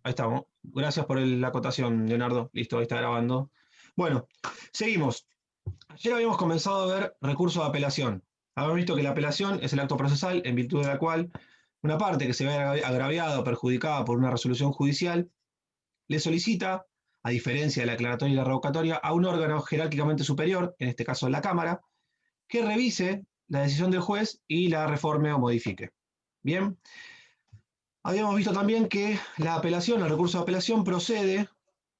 Ahí estamos. Gracias por la acotación, Leonardo. Listo, ahí está grabando. Bueno, seguimos. Ayer habíamos comenzado a ver recursos de apelación. Habíamos visto que la apelación es el acto procesal en virtud de la cual una parte que se ve agraviada o perjudicada por una resolución judicial le solicita, a diferencia de la aclaratoria y la revocatoria, a un órgano jerárquicamente superior, en este caso la Cámara, que revise la decisión del juez y la reforme o modifique. Bien. Habíamos visto también que la apelación, el recurso de apelación, procede,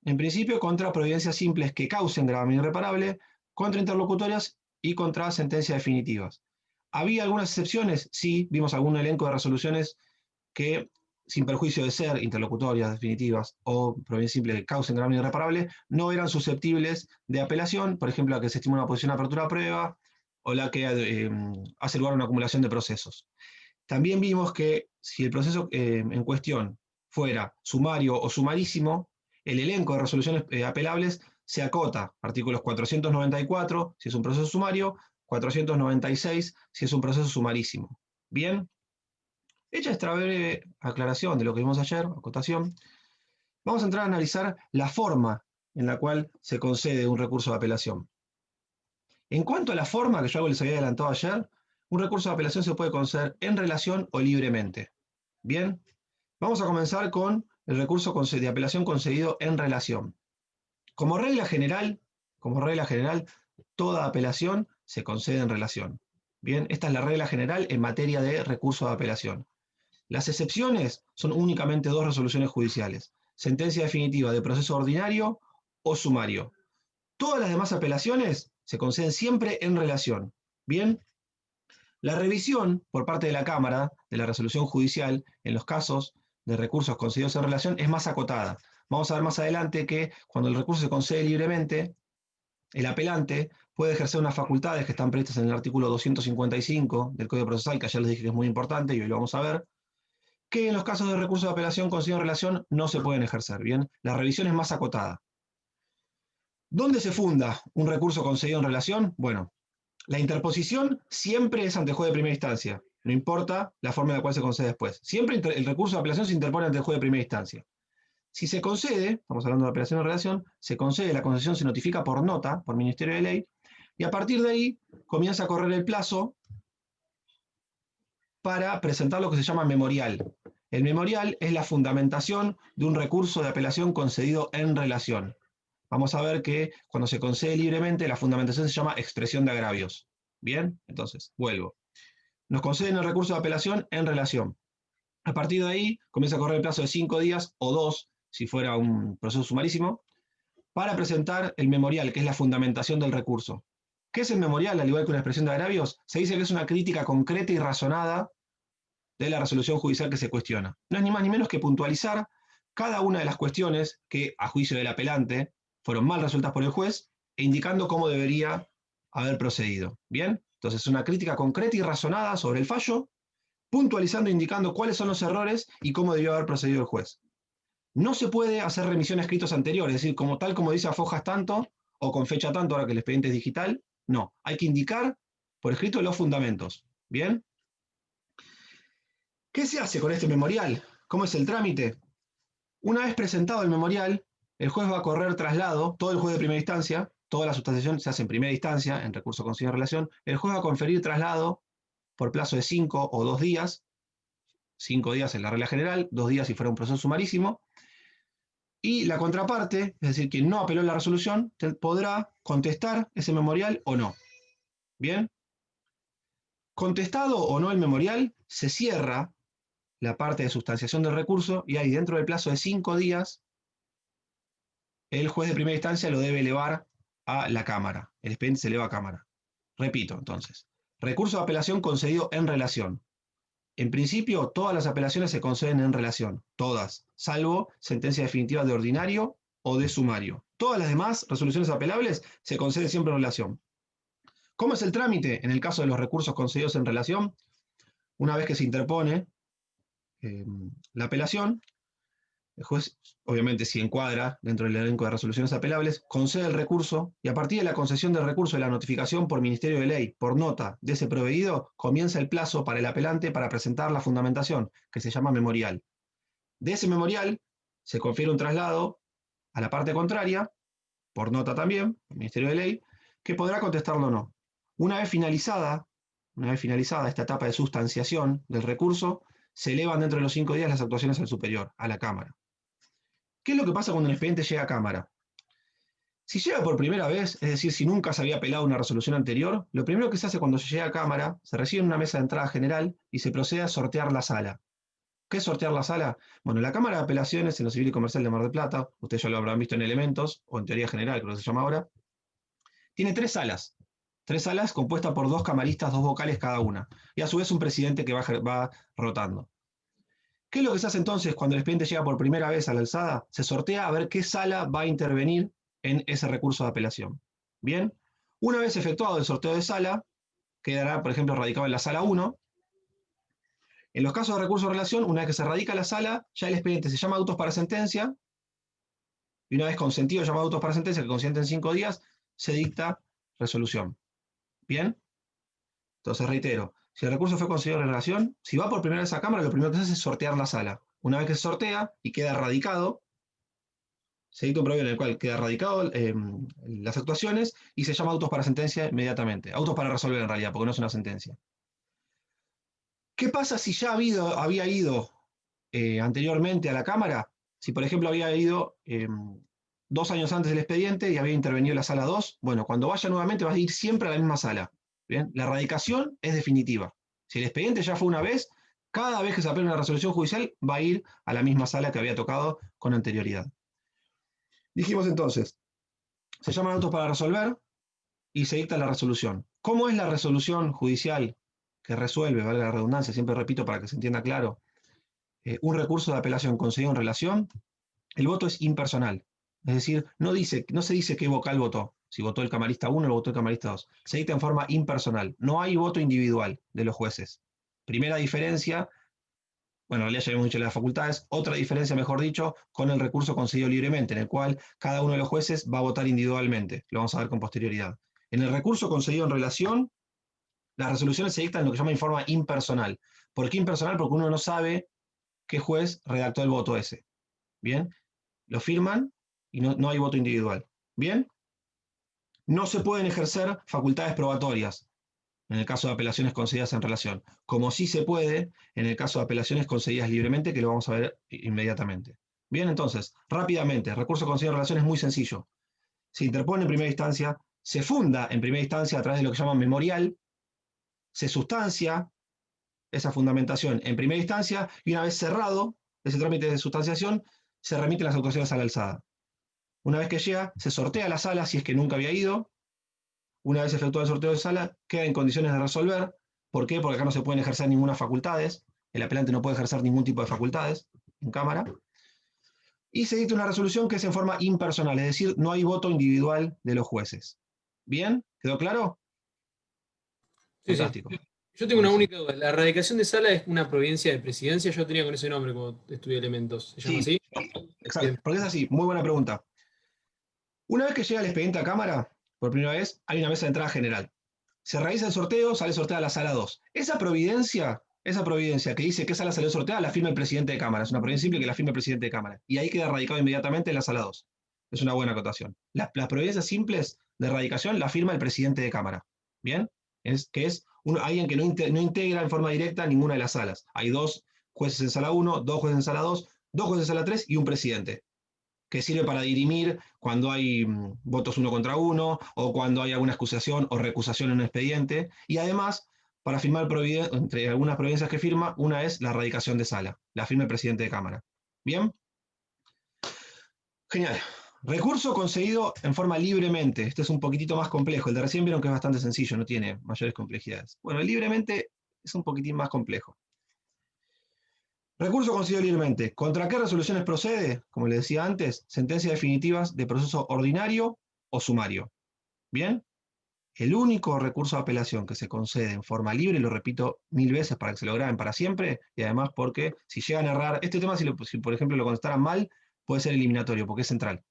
en principio, contra providencias simples que causen gravamen irreparable, contra interlocutorias y contra sentencias definitivas. ¿Había algunas excepciones? Sí, vimos algún elenco de resoluciones que, sin perjuicio de ser interlocutorias definitivas o providencias simples que causen gravamen irreparable, no eran susceptibles de apelación, por ejemplo, la que se estima una posición de apertura a prueba o la que hace lugar a una acumulación de procesos. También vimos que si el proceso en cuestión fuera sumario o sumarísimo, el elenco de resoluciones apelables se acota. Artículos 494 si es un proceso sumario, 496 si es un proceso sumarísimo. Bien, hecha esta breve aclaración de lo que vimos ayer, acotación, vamos a entrar a analizar la forma en la cual se concede un recurso de apelación. En cuanto a la forma, que yo algo les había adelantado ayer, un recurso de apelación se puede conceder en relación o libremente. Bien, vamos a comenzar con el recurso de apelación concedido en relación. Como regla general, toda apelación se concede en relación. Bien, esta es la regla general en materia de recurso de apelación. Las excepciones son únicamente dos resoluciones judiciales: sentencia definitiva de proceso ordinario o sumario. Todas las demás apelaciones se conceden siempre en relación. Bien, la revisión por parte de la Cámara de la resolución judicial en los casos de recursos concedidos en relación es más acotada. Vamos a ver más adelante que cuando el recurso se concede libremente, el apelante puede ejercer unas facultades que están previstas en el artículo 255 del Código Procesal, que ayer les dije que es muy importante y hoy lo vamos a ver, que en los casos de recursos de apelación concedidos en relación no se pueden ejercer. Bien, la revisión es más acotada. ¿Dónde se funda un recurso concedido en relación? Bueno, la interposición siempre es ante el juez de primera instancia, no importa la forma en la cual se concede después. Siempre el recurso de apelación se interpone ante el juez de primera instancia. Si se concede, estamos hablando de apelación en relación, se concede, la concesión se notifica por nota, por Ministerio de Ley, y a partir de ahí comienza a correr el plazo para presentar lo que se llama memorial. El memorial es la fundamentación de un recurso de apelación concedido en relación. Vamos a ver que cuando se concede libremente, la fundamentación se llama expresión de agravios. Bien, entonces, vuelvo. Nos conceden el recurso de apelación en relación. A partir de ahí, comienza a correr el plazo de 5 días o 2, si fuera un proceso sumarísimo, para presentar el memorial, que es la fundamentación del recurso. ¿Qué es el memorial, al igual que una expresión de agravios? Se dice que es una crítica concreta y razonada de la resolución judicial que se cuestiona. No es ni más ni menos que puntualizar cada una de las cuestiones que, a juicio del apelante, fueron mal resueltas por el juez e indicando cómo debería haber procedido. ¿Bien? Entonces, es una crítica concreta y razonada sobre el fallo, puntualizando e indicando cuáles son los errores y cómo debió haber procedido el juez. No se puede hacer remisión a escritos anteriores, es decir, tal como dice a fojas tanto o con fecha tanto, ahora que el expediente es digital. No, hay que indicar por escrito los fundamentos. ¿Bien? ¿Qué se hace con este memorial? ¿Cómo es el trámite? Una vez presentado el memorial, el juez va a correr traslado, todo el juez de primera instancia, toda la sustanciación se hace en primera instancia, en recurso concedido en relación, el juez va a conferir traslado por plazo de 5 o 2 días, 5 días en la regla general, 2 días si fuera un proceso sumarísimo, y la contraparte, es decir, quien no apeló la resolución, podrá contestar ese memorial o no. ¿Bien? Contestado o no el memorial, se cierra la parte de sustanciación del recurso y ahí dentro del plazo de 5 días el juez de primera instancia lo debe elevar a la Cámara. El expediente se eleva a Cámara. Repito, entonces. Recurso de apelación concedido en relación. En principio, todas las apelaciones se conceden en relación. Todas. Salvo sentencia definitiva de ordinario o de sumario. Todas las demás resoluciones apelables se conceden siempre en relación. ¿Cómo es el trámite en el caso de los recursos concedidos en relación? Una vez que se interpone la apelación, el juez, obviamente, si encuadra dentro del elenco de resoluciones apelables, concede el recurso y a partir de la concesión del recurso de la notificación por Ministerio de Ley, por nota de ese proveído, comienza el plazo para el apelante para presentar la fundamentación, que se llama memorial. De ese memorial se confiere un traslado a la parte contraria, por nota también, el Ministerio de Ley, que podrá contestarlo o no. Una vez finalizada esta etapa de sustanciación del recurso, se elevan dentro de los 5 días las actuaciones al superior, a la Cámara. ¿Qué es lo que pasa cuando el expediente llega a Cámara? Si llega por primera vez, es decir, si nunca se había apelado una resolución anterior, lo primero que se hace cuando se llega a Cámara, se recibe en una mesa de entrada general y se procede a sortear la sala. ¿Qué es sortear la sala? Bueno, la Cámara de Apelaciones en lo Civil y Comercial de Mar del Plata, ustedes ya lo habrán visto en Elementos, o en Teoría General, creo que se llama ahora, tiene 3 salas compuestas por 2 camaristas, 2 vocales cada una, y a su vez un presidente que va rotando. ¿Qué es lo que se hace entonces cuando el expediente llega por primera vez a la alzada? Se sortea a ver qué sala va a intervenir en ese recurso de apelación. Bien, una vez efectuado el sorteo de sala, quedará, por ejemplo, radicado en la sala 1. En los casos de recurso de relación, una vez que se radica la sala, ya el expediente se llama autos para sentencia, y una vez consentido llamado autos para sentencia, que consiente en 5 días, se dicta resolución. Bien, entonces reitero, si el recurso fue concedido en relación, si va por primera vez a Cámara, lo primero que se hace es sortear la sala. Una vez que se sortea y queda radicado, se dicta un proverbio en el cual queda radicado las actuaciones y se llama autos para sentencia inmediatamente. Autos para resolver en realidad, porque no es una sentencia. ¿Qué pasa si ya había ido anteriormente a la Cámara? Si, por ejemplo, había ido 2 años antes del expediente y había intervenido en la sala 2, bueno, cuando vaya nuevamente va a ir siempre a la misma sala. ¿Bien? La radicación es definitiva. Si el expediente ya fue una vez, cada vez que se apela una resolución judicial va a ir a la misma sala que había tocado con anterioridad. Dijimos entonces, se llaman autos para resolver y se dicta la resolución. ¿Cómo es la resolución judicial que resuelve, valga la redundancia, siempre repito para que se entienda claro, un recurso de apelación concedido en relación? El voto es impersonal. Es decir, no se dice qué vocal votó. Si votó el camarista 1 o votó el camarista 2. Se dicta en forma impersonal. No hay voto individual de los jueces. Primera diferencia, bueno, en realidad ya habíamos dicho las facultades, otra diferencia, mejor dicho, con el recurso concedido libremente, en el cual cada uno de los jueces va a votar individualmente. Lo vamos a ver con posterioridad. En el recurso concedido en relación, las resoluciones se dictan en lo que se llama en forma impersonal. ¿Por qué impersonal? Porque uno no sabe qué juez redactó el voto ese. ¿Bien? Lo firman y no hay voto individual. ¿Bien? No se pueden ejercer facultades probatorias en el caso de apelaciones concedidas en relación, como sí se puede en el caso de apelaciones concedidas libremente, que lo vamos a ver inmediatamente. Bien, entonces, rápidamente, recurso concedido en relación es muy sencillo. Se interpone en primera instancia, se funda en primera instancia a través de lo que llaman memorial, se sustancia esa fundamentación en primera instancia y una vez cerrado ese trámite de sustanciación, se remiten las actuaciones a la alzada. Una vez que llega, se sortea la sala si es que nunca había ido. Una vez efectuado el sorteo de sala, queda en condiciones de resolver. ¿Por qué? Porque acá no se pueden ejercer ninguna facultades. El apelante no puede ejercer ningún tipo de facultades en Cámara. Y se dicta una resolución que es en forma impersonal, es decir, no hay voto individual de los jueces. ¿Bien? ¿Quedó claro? Sí, sí. Fantástico. Yo tengo una Buenísimo. única duda. ¿La radicación de sala es una providencia de presidencia? Yo tenía con ese nombre cuando estudié elementos. ¿Se llama Sí, así? exacto. Bien. Porque es así, muy buena pregunta. Una vez que llega el expediente a Cámara, por primera vez, hay una mesa de entrada general. Se realiza el sorteo, sale sorteada la sala 2. Esa providencia que dice qué sala salió sorteada, la firma el presidente de Cámara. Es una providencia simple que la firma el presidente de Cámara. Y ahí queda radicado inmediatamente en la sala 2. Es una buena acotación. Las providencias simples de radicación la firma el presidente de Cámara. ¿Bien? Que es alguien que no integra en forma directa ninguna de las salas. Hay 2 jueces en sala 1, 2 jueces en sala 2, 2 jueces en sala 3 y un presidente, que sirve para dirimir cuando hay votos uno contra uno o cuando hay alguna excusación o recusación en un expediente. Y además, para firmar entre algunas providencias que firma, una es la radicación de sala, la firma el presidente de Cámara. ¿Bien? Genial. Recurso conseguido en forma libremente. Este es un poquitito más complejo. El de recién vieron que es bastante sencillo, no tiene mayores complejidades. Bueno, el libremente es un poquitín más complejo. Recurso concedido libremente. ¿Contra qué resoluciones procede? Como les decía antes, sentencias definitivas de proceso ordinario o sumario. ¿Bien? El único recurso de apelación que se concede en forma libre, y lo repito 1000 veces para que se lo graben para siempre, y además porque si llegan a errar, este tema si por ejemplo lo contestaran mal, puede ser eliminatorio, porque es central.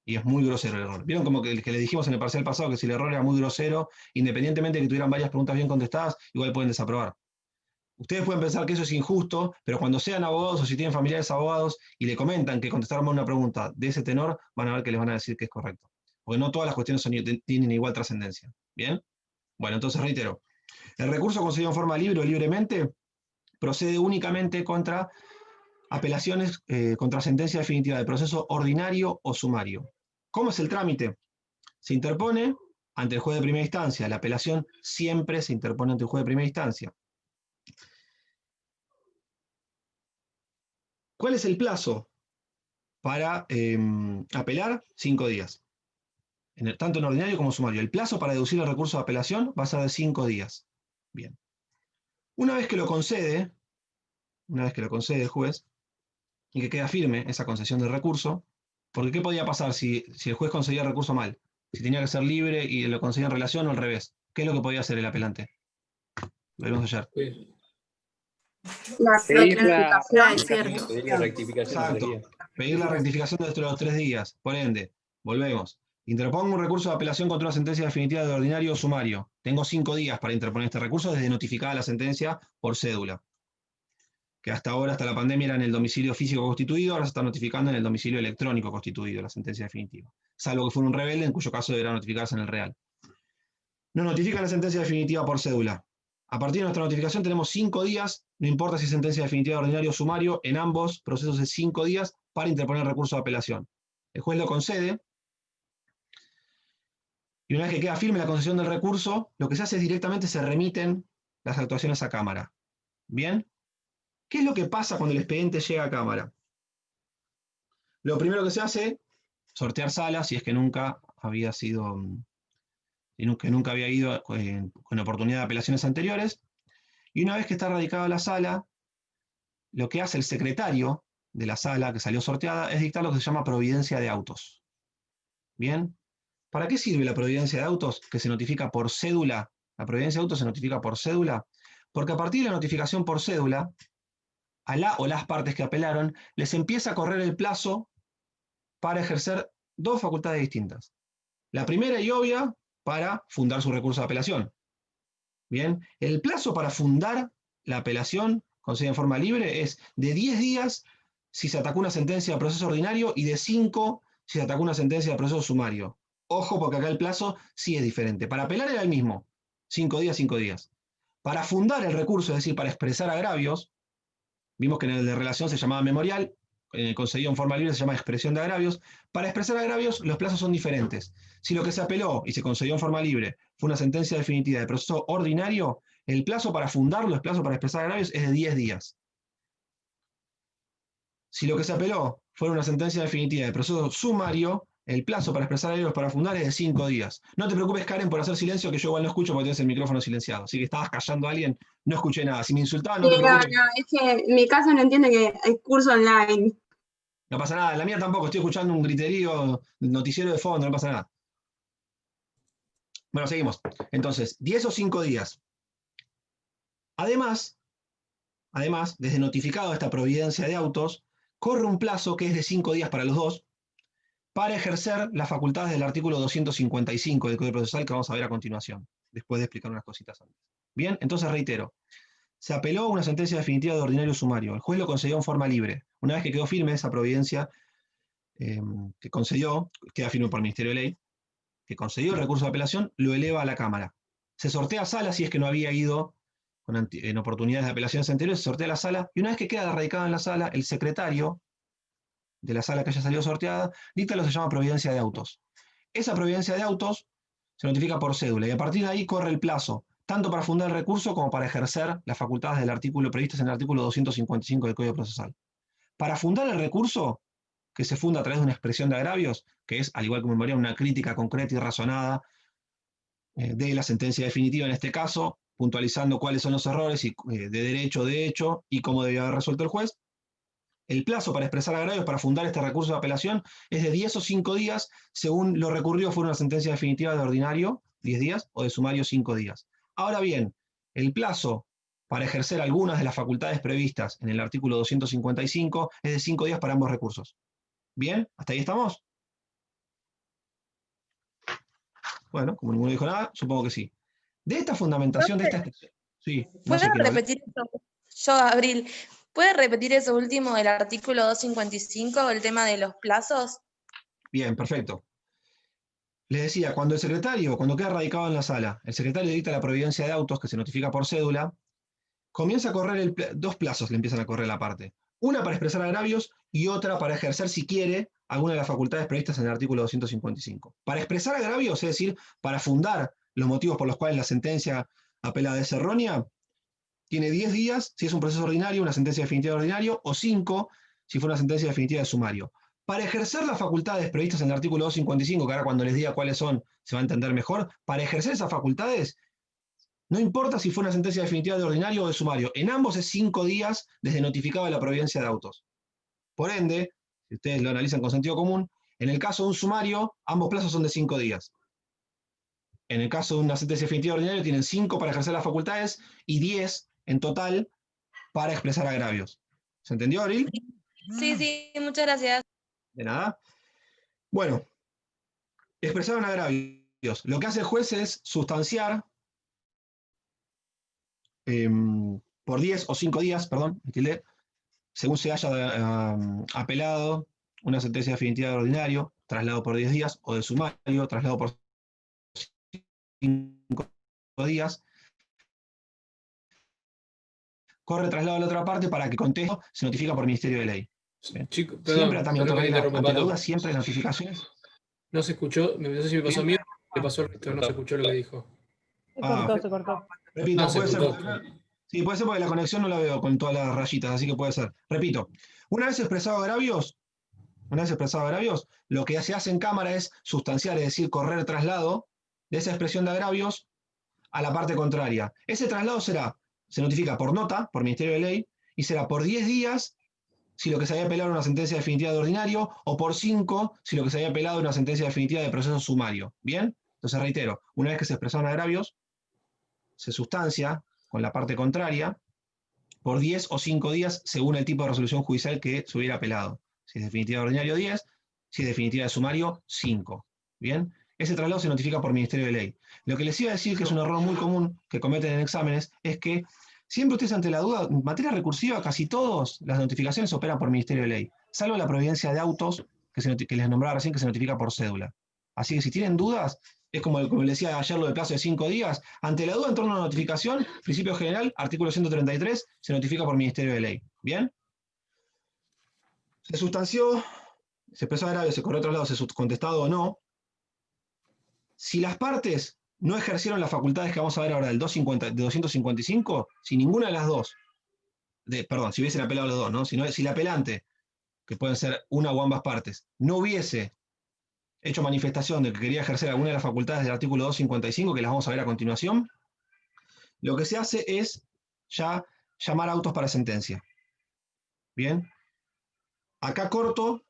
Y es muy grosero el error. ¿Vieron como que le dijimos en el parcial pasado que si el error era muy grosero, independientemente de que tuvieran varias preguntas bien contestadas, igual pueden desaprobar? Ustedes pueden pensar que eso es injusto, pero cuando sean abogados o si tienen familiares abogados y le comentan que contestaron mal una pregunta de ese tenor, van a ver que les van a decir que es correcto. Porque no todas las cuestiones tienen igual trascendencia. ¿Bien? Bueno, entonces reitero. El recurso concedido en forma libre o libremente procede únicamente contra apelaciones, contra sentencia definitiva de proceso ordinario o sumario. ¿Cómo es el trámite? Se interpone ante el juez de primera instancia. La apelación siempre se interpone ante el juez de primera instancia. ¿Cuál es el plazo para apelar? 5 días. Tanto en ordinario como sumario. El plazo para deducir el recurso de apelación va a ser de 5 días. Bien. Una vez que lo concede el juez, y que queda firme esa concesión del recurso, porque ¿qué podía pasar si el juez concedía el recurso mal? Si tenía que ser libre y lo concedía en relación o al revés. ¿Qué es lo que podía hacer el apelante? Lo vimos ayer. Pues, La Pedir la, rectificación. pedir la rectificación de 3 Exacto. días. Pedir la rectificación dentro de los 3 días. Por ende, volvemos. Interpongo un recurso de apelación contra una sentencia definitiva de ordinario o sumario. Tengo 5 días para interponer este recurso desde notificada la sentencia por cédula. Que hasta ahora, hasta la pandemia, era en el domicilio físico constituido, ahora se está notificando en el domicilio electrónico constituido, la sentencia definitiva. Salvo que fuera un rebelde, en cuyo caso deberá notificarse en el real. No notifican la sentencia definitiva por cédula. A partir de nuestra notificación tenemos 5 días, no importa si es sentencia definitiva de ordinario o sumario, en ambos procesos de 5 días para interponer recurso de apelación. El juez lo concede, y una vez que queda firme la concesión del recurso, lo que se hace es directamente se remiten las actuaciones a Cámara. ¿Bien? ¿Qué es lo que pasa cuando el expediente llega a Cámara? Lo primero que se hace, sortear salas, si es que nunca había sido, que nunca había ido con oportunidad de apelaciones anteriores. Y una vez que está radicada la sala, lo que hace el secretario de la sala que salió sorteada es dictar lo que se llama providencia de autos. ¿Bien? ¿Para qué sirve la providencia de autos? Que se notifica por cédula. La providencia de autos se notifica por cédula, porque a partir de la notificación por cédula, a la o las partes que apelaron, les empieza a correr el plazo para ejercer 2 facultades distintas. La primera y obvia, para fundar su recurso de apelación. Bien, el plazo para fundar la apelación, concedida en forma libre, es de 10 días si se atacó una sentencia de proceso ordinario y de 5 si se atacó una sentencia de proceso sumario. Ojo, porque acá el plazo sí es diferente. Para apelar era el mismo, 5 días, 5 días. Para fundar el recurso, es decir, para expresar agravios, vimos que en el de relación se llamaba memorial, en el concedido en forma libre se llama expresión de agravios. Para expresar agravios, los plazos son diferentes. Si lo que se apeló y se concedió en forma libre fue una sentencia definitiva de proceso ordinario, el plazo para fundarlo, el plazo para expresar agravios, es de 10 días. Si lo que se apeló fue una sentencia definitiva de proceso sumario, el plazo para expresar agravios para fundar es de 5 días. No te preocupes, Karen, por hacer silencio, que yo igual no escucho porque tienes el micrófono silenciado. Así que estabas callando a alguien, no escuché nada. Si me insultabas, no Sí, te no, preocupes. es que en mi caso no entiende que hay curso online. No pasa nada, la mía tampoco, estoy escuchando un griterío, noticiero de fondo, no pasa nada. Bueno, seguimos. Entonces, 10 o 5 días. Además, desde notificado esta providencia de autos, corre un plazo que es de 5 días para los dos, para ejercer las facultades del artículo 255 del Código Procesal que vamos a ver a continuación, después de explicar unas cositas antes. Bien, entonces reitero. Se apeló una sentencia definitiva de ordinario sumario. El juez lo concedió en forma libre. Una vez que quedó firme esa providencia que concedió, queda firme por el Ministerio de Ley, que concedió el recurso de apelación, lo eleva a la Cámara. Se sortea a sala si es que no había ido en oportunidades de apelaciones anteriores, se sortea a la sala, y una vez que queda radicado en la sala, el secretario de la sala que haya salido sorteada dicta lo que se llama providencia de autos. Esa providencia de autos se notifica por cédula, y a partir de ahí corre el plazo, tanto para fundar el recurso como para ejercer las facultades del artículo previstas en el artículo 255 del Código Procesal. Para fundar el recurso, que se funda a través de una expresión de agravios, que es, al igual que memoria, una crítica concreta y razonada de la sentencia definitiva en este caso, puntualizando cuáles son los errores de derecho o de hecho y cómo debió haber resuelto el juez. El plazo para expresar agravios para fundar este recurso de apelación es de 10 o 5 días, según lo recurrido fuera una sentencia definitiva de ordinario, 10 días, o de sumario, 5 días. Ahora bien, el plazo para ejercer algunas de las facultades previstas en el artículo 255 es de 5 días para ambos recursos. ¿Bien? ¿Hasta ahí estamos? Bueno, como ninguno dijo nada, supongo que sí. De esta fundamentación, de esta expresión. Sí, no ¿Puede sé quién habla. repetir eso? Yo, Abril, ¿puede repetir eso último del artículo 255, el tema de los plazos? Bien, perfecto. Les decía, cuando queda radicado en la sala, el secretario dicta la providencia de autos que se notifica por cédula, comienza a correr dos plazos le empiezan a correr la parte. Una para expresar agravios y otra para ejercer, si quiere, alguna de las facultades previstas en el artículo 255. Para expresar agravios, es decir, para fundar los motivos por los cuales la sentencia apelada es errónea, tiene 10 días si es un proceso ordinario, una sentencia definitiva de ordinario, o 5 si fue una sentencia definitiva de sumario. Para ejercer las facultades previstas en el artículo 255, que ahora cuando les diga cuáles son se va a entender mejor, para ejercer esas facultades, no importa si fue una sentencia definitiva de ordinario o de sumario, en ambos es 5 días desde notificado de la providencia de autos. Por ende, si ustedes lo analizan con sentido común, en el caso de un sumario, ambos plazos son de 5 días. En el caso de una sentencia definitiva de ordinario, tienen 5 para ejercer las facultades y 10 en total para expresar agravios. ¿Se entendió, Abril? Sí, muchas gracias. De nada. Bueno, expresaron agravios. Lo que hace el juez es sustanciar por 10 o 5 días, perdón, según se haya apelado una sentencia definitiva de ordinario, traslado por 10 días, o de sumario, traslado por 5 días, corre traslado a la otra parte para que conteste, se notifica por Ministerio de Ley. Chico, Siempre, perdón, también perdón otra que te regla, interrumpa, ante la Pato. duda, siempre las notificaciones. No se escuchó, no sé si me pasó a mí o le pasó al resto, no se escuchó lo que dijo. Se cortó. Repito, Se puede ser. cortó. Sí, puede ser porque la conexión no la veo con todas las rayitas, así que puede ser. Repito, una vez expresado agravios, lo que se hace en cámara es sustanciar, es decir, correr traslado de esa expresión de agravios a la parte contraria. Ese traslado se notifica por nota, por Ministerio de Ley, y será por 10 días si lo que se había apelado era una sentencia definitiva de ordinario, o por 5 si lo que se había apelado era una sentencia definitiva de proceso sumario. ¿Bien? Entonces reitero, una vez que se expresaron agravios, se sustancia con la parte contraria por 10 o 5 días según el tipo de resolución judicial que se hubiera apelado. Si es definitiva de ordinario, 10, si es definitiva de sumario, 5. ¿Bien? Ese traslado se notifica por Ministerio de Ley. Lo que les iba a decir, que es un error muy común que cometen en exámenes, es que siempre ustedes ante la duda, en materia recursiva, casi todas las notificaciones operan por Ministerio de Ley, salvo la providencia de autos, que les nombraba recién, que se notifica por cédula. Así que si tienen dudas, es como les decía ayer lo del plazo de 5 días, ante la duda en torno a la notificación, principio general, artículo 133, se notifica por Ministerio de Ley. ¿Bien? Se sustanció, se expresó agravio, se corrió traslado, se contestado o no. Si las partes no ejercieron las facultades que vamos a ver ahora del 255, si ninguna de las dos, si hubiesen apelado los dos, ¿no? Si el apelante, que pueden ser una o ambas partes, no hubiese hecho manifestación de que quería ejercer alguna de las facultades del artículo 255, que las vamos a ver a continuación, lo que se hace es ya llamar autos para sentencia. Bien. Acá corto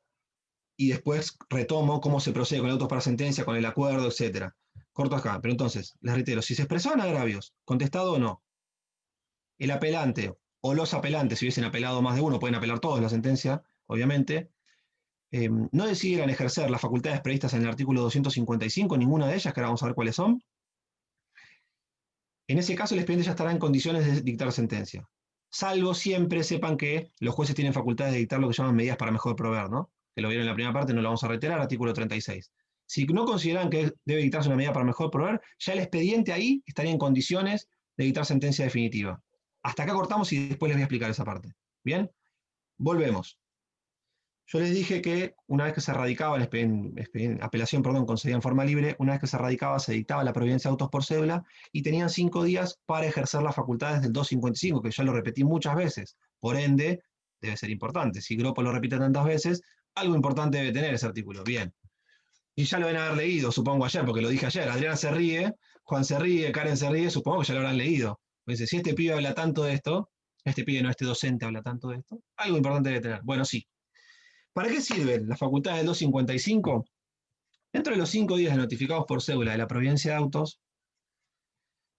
y después retomo cómo se procede con autos para sentencia, con el acuerdo, etc. Corto acá. Pero entonces, les reitero, si se expresaban agravios, contestado o no, el apelante o los apelantes, si hubiesen apelado más de uno, pueden apelar todos la sentencia, obviamente, no decidieran ejercer las facultades previstas en el artículo 255, ninguna de ellas, que ahora vamos a ver cuáles son, en ese caso el expediente ya estará en condiciones de dictar sentencia. Salvo siempre sepan que los jueces tienen facultades de dictar lo que llaman medidas para mejor proveer, ¿no? Que lo vieron en la primera parte, no lo vamos a reiterar, artículo 36. Si no consideran que debe dictarse una medida para mejor proveer, ya el expediente ahí estaría en condiciones de dictar sentencia definitiva. Hasta acá cortamos y después les voy a explicar esa parte. ¿Bien? Volvemos. Yo les dije que una vez que se radicaba apelación, concedida en forma libre, una vez que se radicaba se dictaba la providencia de autos por cédula y tenían 5 días para ejercer las facultades del 255, que ya lo repetí muchas veces. Por ende, debe ser importante. Si Gropo lo repite tantas veces, algo importante debe tener ese artículo. Bien. Y ya lo deben haber leído, supongo ayer, porque lo dije ayer. Adriana se ríe, Juan se ríe, Karen se ríe, supongo que ya lo habrán leído. Dice, si este pibe habla tanto de esto, este docente habla tanto de esto, algo importante debe tener. Bueno, sí. ¿Para qué sirven las facultades del 255? Dentro de los 5 días notificados por cédula de la providencia de autos,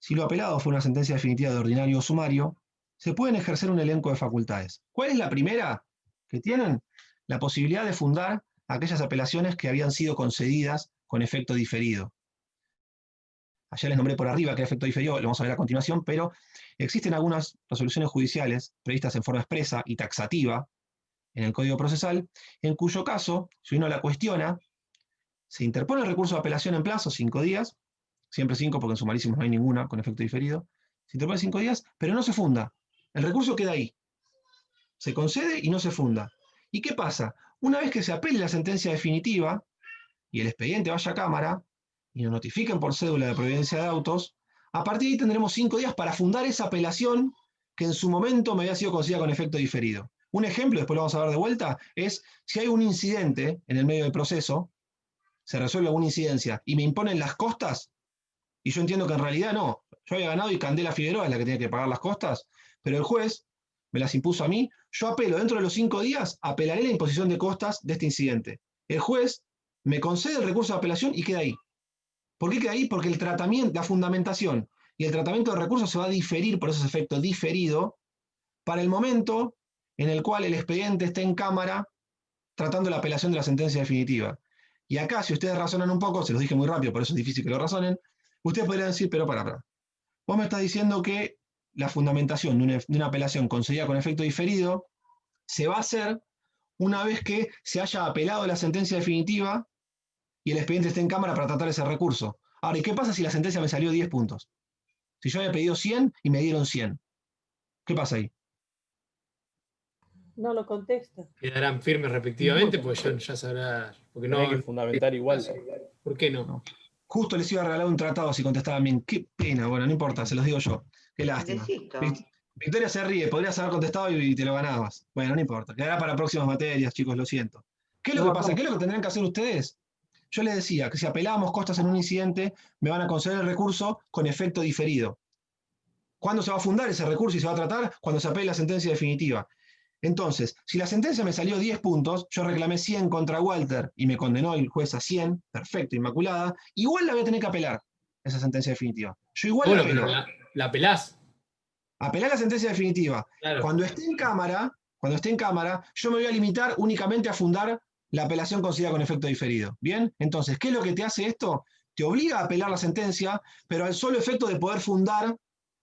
si lo apelado fue una sentencia definitiva de ordinario o sumario, se pueden ejercer un elenco de facultades. ¿Cuál es la primera que tienen? La posibilidad de fundar aquellas apelaciones que habían sido concedidas con efecto diferido. Ayer les nombré por arriba que era efecto diferido, lo vamos a ver a continuación, pero existen algunas resoluciones judiciales previstas en forma expresa y taxativa en el Código Procesal, en cuyo caso, si uno la cuestiona, se interpone el recurso de apelación en plazo, 5 días, siempre 5 porque en sumarísimos no hay ninguna con efecto diferido, se interpone 5 días, pero no se funda. El recurso queda ahí. Se concede y no se funda. ¿Y qué pasa? Una vez que se apele la sentencia definitiva y el expediente vaya a Cámara y nos notifiquen por cédula de providencia de autos, a partir de ahí tendremos 5 días para fundar esa apelación que en su momento me había sido concedida con efecto diferido. Un ejemplo, después lo vamos a ver de vuelta, es si hay un incidente en el medio del proceso, se resuelve alguna incidencia y me imponen las costas, y yo entiendo que en realidad no, yo había ganado y Candela Figueroa es la que tiene que pagar las costas, pero el juez me las impuso a mí, yo apelo dentro de los 5 días, apelaré la imposición de costas de este incidente. El juez me concede el recurso de apelación y queda ahí. ¿Por qué queda ahí? Porque el tratamiento, la fundamentación y el tratamiento del recurso se va a diferir, por ese efecto diferido, para el momento en el cual el expediente esté en Cámara tratando la apelación de la sentencia definitiva. Y acá, si ustedes razonan un poco, se los dije muy rápido, por eso es difícil que lo razonen, ustedes podrían decir, pero para. Vos me estás diciendo que la fundamentación de una apelación concedida con efecto diferido se va a hacer una vez que se haya apelado la sentencia definitiva y el expediente esté en Cámara para tratar ese recurso. Ahora, ¿y qué pasa si la sentencia me salió 10 puntos? Si yo había pedido 100 y me dieron 100. ¿Qué pasa ahí? No lo contesta. Quedarán firmes respectivamente, pues ya sabrá. Porque no hay que fundamentar igual. ¿Por qué no? Justo les iba a regalar un tratado si contestaban bien. Qué pena, bueno, no importa, se los digo yo. Qué lástima. Victoria se ríe, podrías haber contestado y te lo ganabas. Bueno, no importa, quedará para próximas materias, chicos, lo siento. ¿Qué es lo que pasa? ¿Qué es lo que tendrían que hacer ustedes? Yo les decía que si apelábamos costas en un incidente, me van a conceder el recurso con efecto diferido. ¿Cuándo se va a fundar ese recurso y se va a tratar? Cuando se apele la sentencia definitiva. Entonces, si la sentencia me salió 10 puntos, yo reclamé 100 contra Walter y me condenó el juez a 100, perfecto, inmaculada, igual la voy a tener que apelar, esa sentencia definitiva. Yo igual la apelo. La apelás. Apelar la sentencia definitiva. Claro. Cuando esté en Cámara, yo me voy a limitar únicamente a fundar la apelación concedida con efecto diferido. ¿Bien? Entonces, ¿qué es lo que te hace esto? Te obliga a apelar la sentencia, pero al solo efecto de poder fundar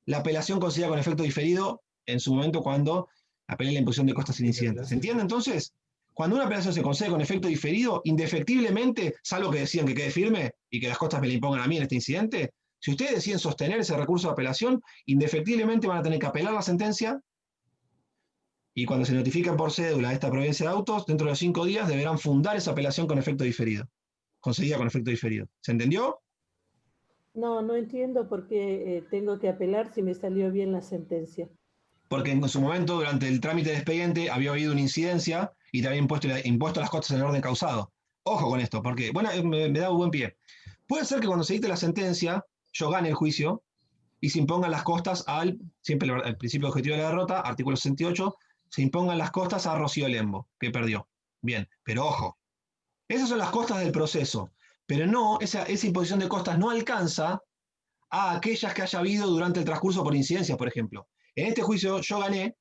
la apelación concedida con efecto diferido en su momento cuando apelé la imposición de costas sin incidente. ¿Se entiende entonces? Cuando una apelación se concede con efecto diferido, indefectiblemente, salvo que decían que quede firme y que las costas me la impongan a mí en este incidente, si ustedes deciden sostener ese recurso de apelación, indefectiblemente van a tener que apelar la sentencia y cuando se notifiquen por cédula esta providencia de autos, dentro de los 5 días deberán fundar esa apelación con efecto diferido, concedida con efecto diferido. ¿Se entendió? No entiendo por qué tengo que apelar si me salió bien la sentencia. Porque en su momento, durante el trámite de expediente, había habido una incidencia y te había impuesto las costas en el orden causado. Ojo con esto, porque, bueno, me da un buen pie. Puede ser que cuando se dicte la sentencia, yo gane el juicio y se impongan las costas siempre el principio objetivo de la derrota, artículo 68, se impongan las costas a Rocío Lembo, que perdió. Bien, pero ojo, esas son las costas del proceso, pero no, esa imposición de costas no alcanza a aquellas que haya habido durante el transcurso por incidencias, por ejemplo. En este juicio yo gané,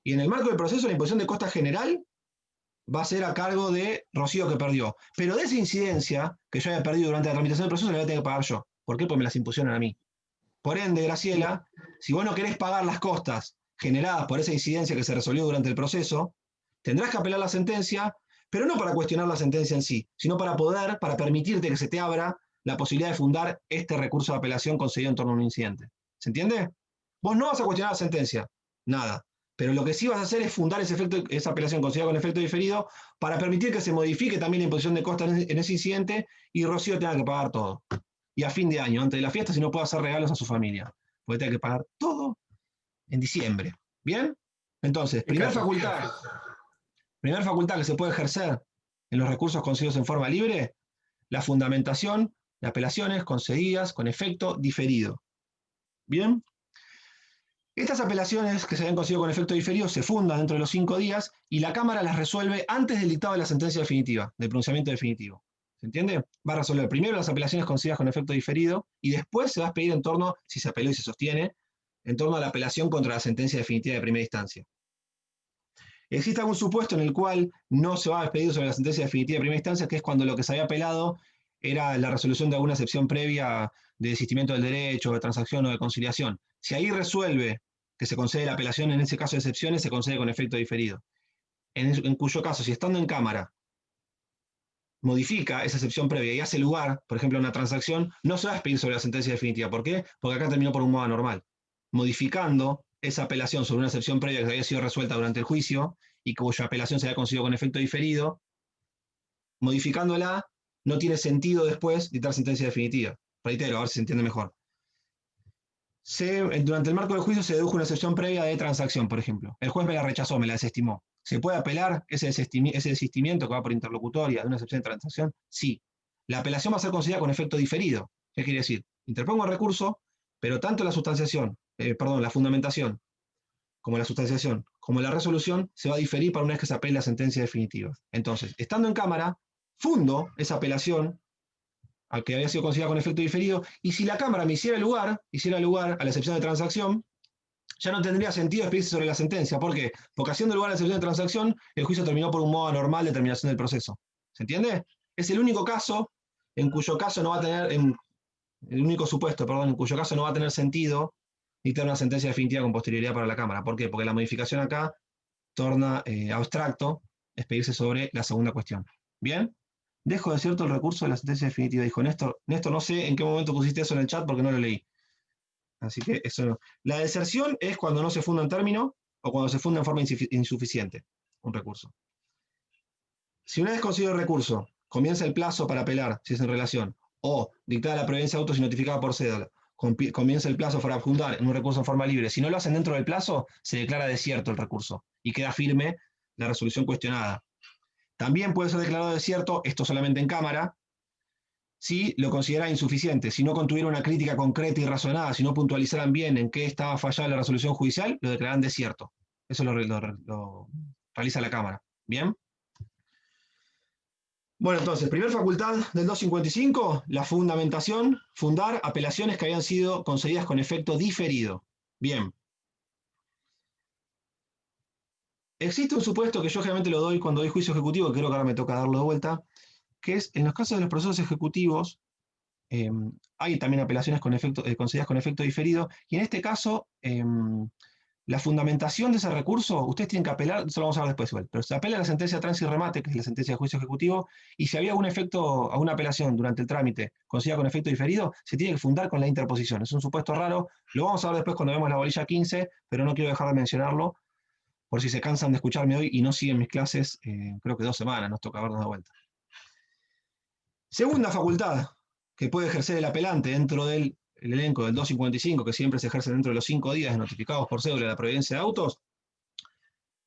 y en el marco del proceso la imposición de costas general va a ser a cargo de Rocío, que perdió. Pero de esa incidencia que yo había perdido durante la tramitación del proceso la voy a tener que pagar yo. ¿Por qué? Porque me las impusieron a mí. Por ende, Graciela, si vos no querés pagar las costas generadas por esa incidencia que se resolvió durante el proceso, tendrás que apelar la sentencia, pero no para cuestionar la sentencia en sí, sino para permitirte que se te abra la posibilidad de fundar este recurso de apelación concedido en torno a un incidente. ¿Se entiende? Vos no vas a cuestionar la sentencia, nada. Pero lo que sí vas a hacer es fundar esa apelación concedida con efecto diferido para permitir que se modifique también la imposición de costas en ese incidente y Rocío tenga que pagar todo. Y a fin de año, antes de la fiesta, si no puede hacer regalos a su familia, porque tiene que pagar todo en diciembre. ¿Bien? Entonces, primera facultad que se puede ejercer en los recursos concedidos en forma libre, la fundamentación de apelaciones concedidas con efecto diferido. ¿Bien? Estas apelaciones que se habían concedido con efecto diferido se fundan dentro de los 5 días y la Cámara las resuelve antes del dictado de la sentencia definitiva, del pronunciamiento definitivo. ¿Se entiende? Va a resolver primero las apelaciones concedidas con efecto diferido y después se va a expedir en torno, si se apeló y se sostiene, en torno a la apelación contra la sentencia definitiva de primera instancia. Existe algún supuesto en el cual no se va a expedir sobre la sentencia definitiva de primera instancia, que es cuando lo que se había apelado era la resolución de alguna excepción previa de desistimiento del derecho, de transacción o de conciliación. Si ahí resuelve que se concede la apelación, en ese caso de excepciones, se concede con efecto diferido. En cuyo caso, si estando en cámara modifica esa excepción previa y hace lugar, por ejemplo, a una transacción, no se va a expedir sobre la sentencia definitiva. ¿Por qué? Porque acá terminó por un modo anormal. Modificando esa apelación sobre una excepción previa que había sido resuelta durante el juicio y cuya apelación se había conseguido con efecto diferido, modificándola, no tiene sentido después dictar sentencia definitiva. Reitero, a ver si se entiende mejor. Durante el marco del juicio se dedujo una excepción previa de transacción, por ejemplo. El juez me la rechazó, me la desestimó. ¿Se puede apelar ese desistimiento que va por interlocutoria de una excepción de transacción? Sí. La apelación va a ser considerada con efecto diferido. ¿Qué quiere decir? Interpongo el recurso, pero tanto la fundamentación, como la sustanciación, como la resolución, se va a diferir para una vez que se apele la sentencia definitiva. Entonces, estando en cámara, fundo esa apelación al que había sido considerado con efecto diferido, y si la Cámara me hiciera lugar a la excepción de transacción, ya no tendría sentido expedirse sobre la sentencia. ¿Por qué? Porque haciendo lugar a la excepción de transacción, el juicio terminó por un modo anormal de terminación del proceso. ¿Se entiende? Es el único caso en cuyo caso no va a tener, el único supuesto, perdón, en cuyo caso no va a tener sentido dictar una sentencia definitiva con posterioridad para la Cámara. ¿Por qué? Porque la modificación acá torna abstracto expedirse sobre la segunda cuestión. ¿Bien? Dejo desierto el recurso de la sentencia definitiva. Dijo Néstor, no sé en qué momento pusiste eso en el chat porque no lo leí. Así que eso no. La deserción es cuando no se funda en término o cuando se funda en forma insuficiente un recurso. Si una vez conseguido el recurso, comienza el plazo para apelar, si es en relación, o dictada la providencia de autos y notificada por cédula, comienza el plazo para adjuntar en un recurso en forma libre. Si no lo hacen dentro del plazo, se declara desierto el recurso y queda firme la resolución cuestionada. También puede ser declarado desierto, esto solamente en cámara, si lo considera insuficiente, si no contuviera una crítica concreta y razonada, si no puntualizaran bien en qué estaba fallada la resolución judicial, lo declaran desierto. Eso lo realiza la Cámara. ¿Bien? Bueno, entonces, primer facultad del 255, la fundamentación, fundar apelaciones que habían sido concedidas con efecto diferido. Bien. Existe un supuesto que yo generalmente lo doy cuando doy juicio ejecutivo, que creo que ahora me toca darlo de vuelta, que es, en los casos de los procesos ejecutivos, hay también apelaciones concedidas con efecto diferido, y en este caso, la fundamentación de ese recurso, ustedes tienen que apelar, eso lo vamos a ver después igual, pero se apela a la sentencia de tránsito y remate, que es la sentencia de juicio ejecutivo, y si había alguna apelación durante el trámite concedida con efecto diferido, se tiene que fundar con la interposición. Es un supuesto raro, lo vamos a ver después cuando vemos la bolilla 15, pero no quiero dejar de mencionarlo, por si se cansan de escucharme hoy y no siguen mis clases, creo que 2 semanas, nos toca vernos de vuelta. Segunda facultad que puede ejercer el apelante dentro del elenco del 255, que siempre se ejerce dentro de los 5 días notificados por cédula de la providencia de autos,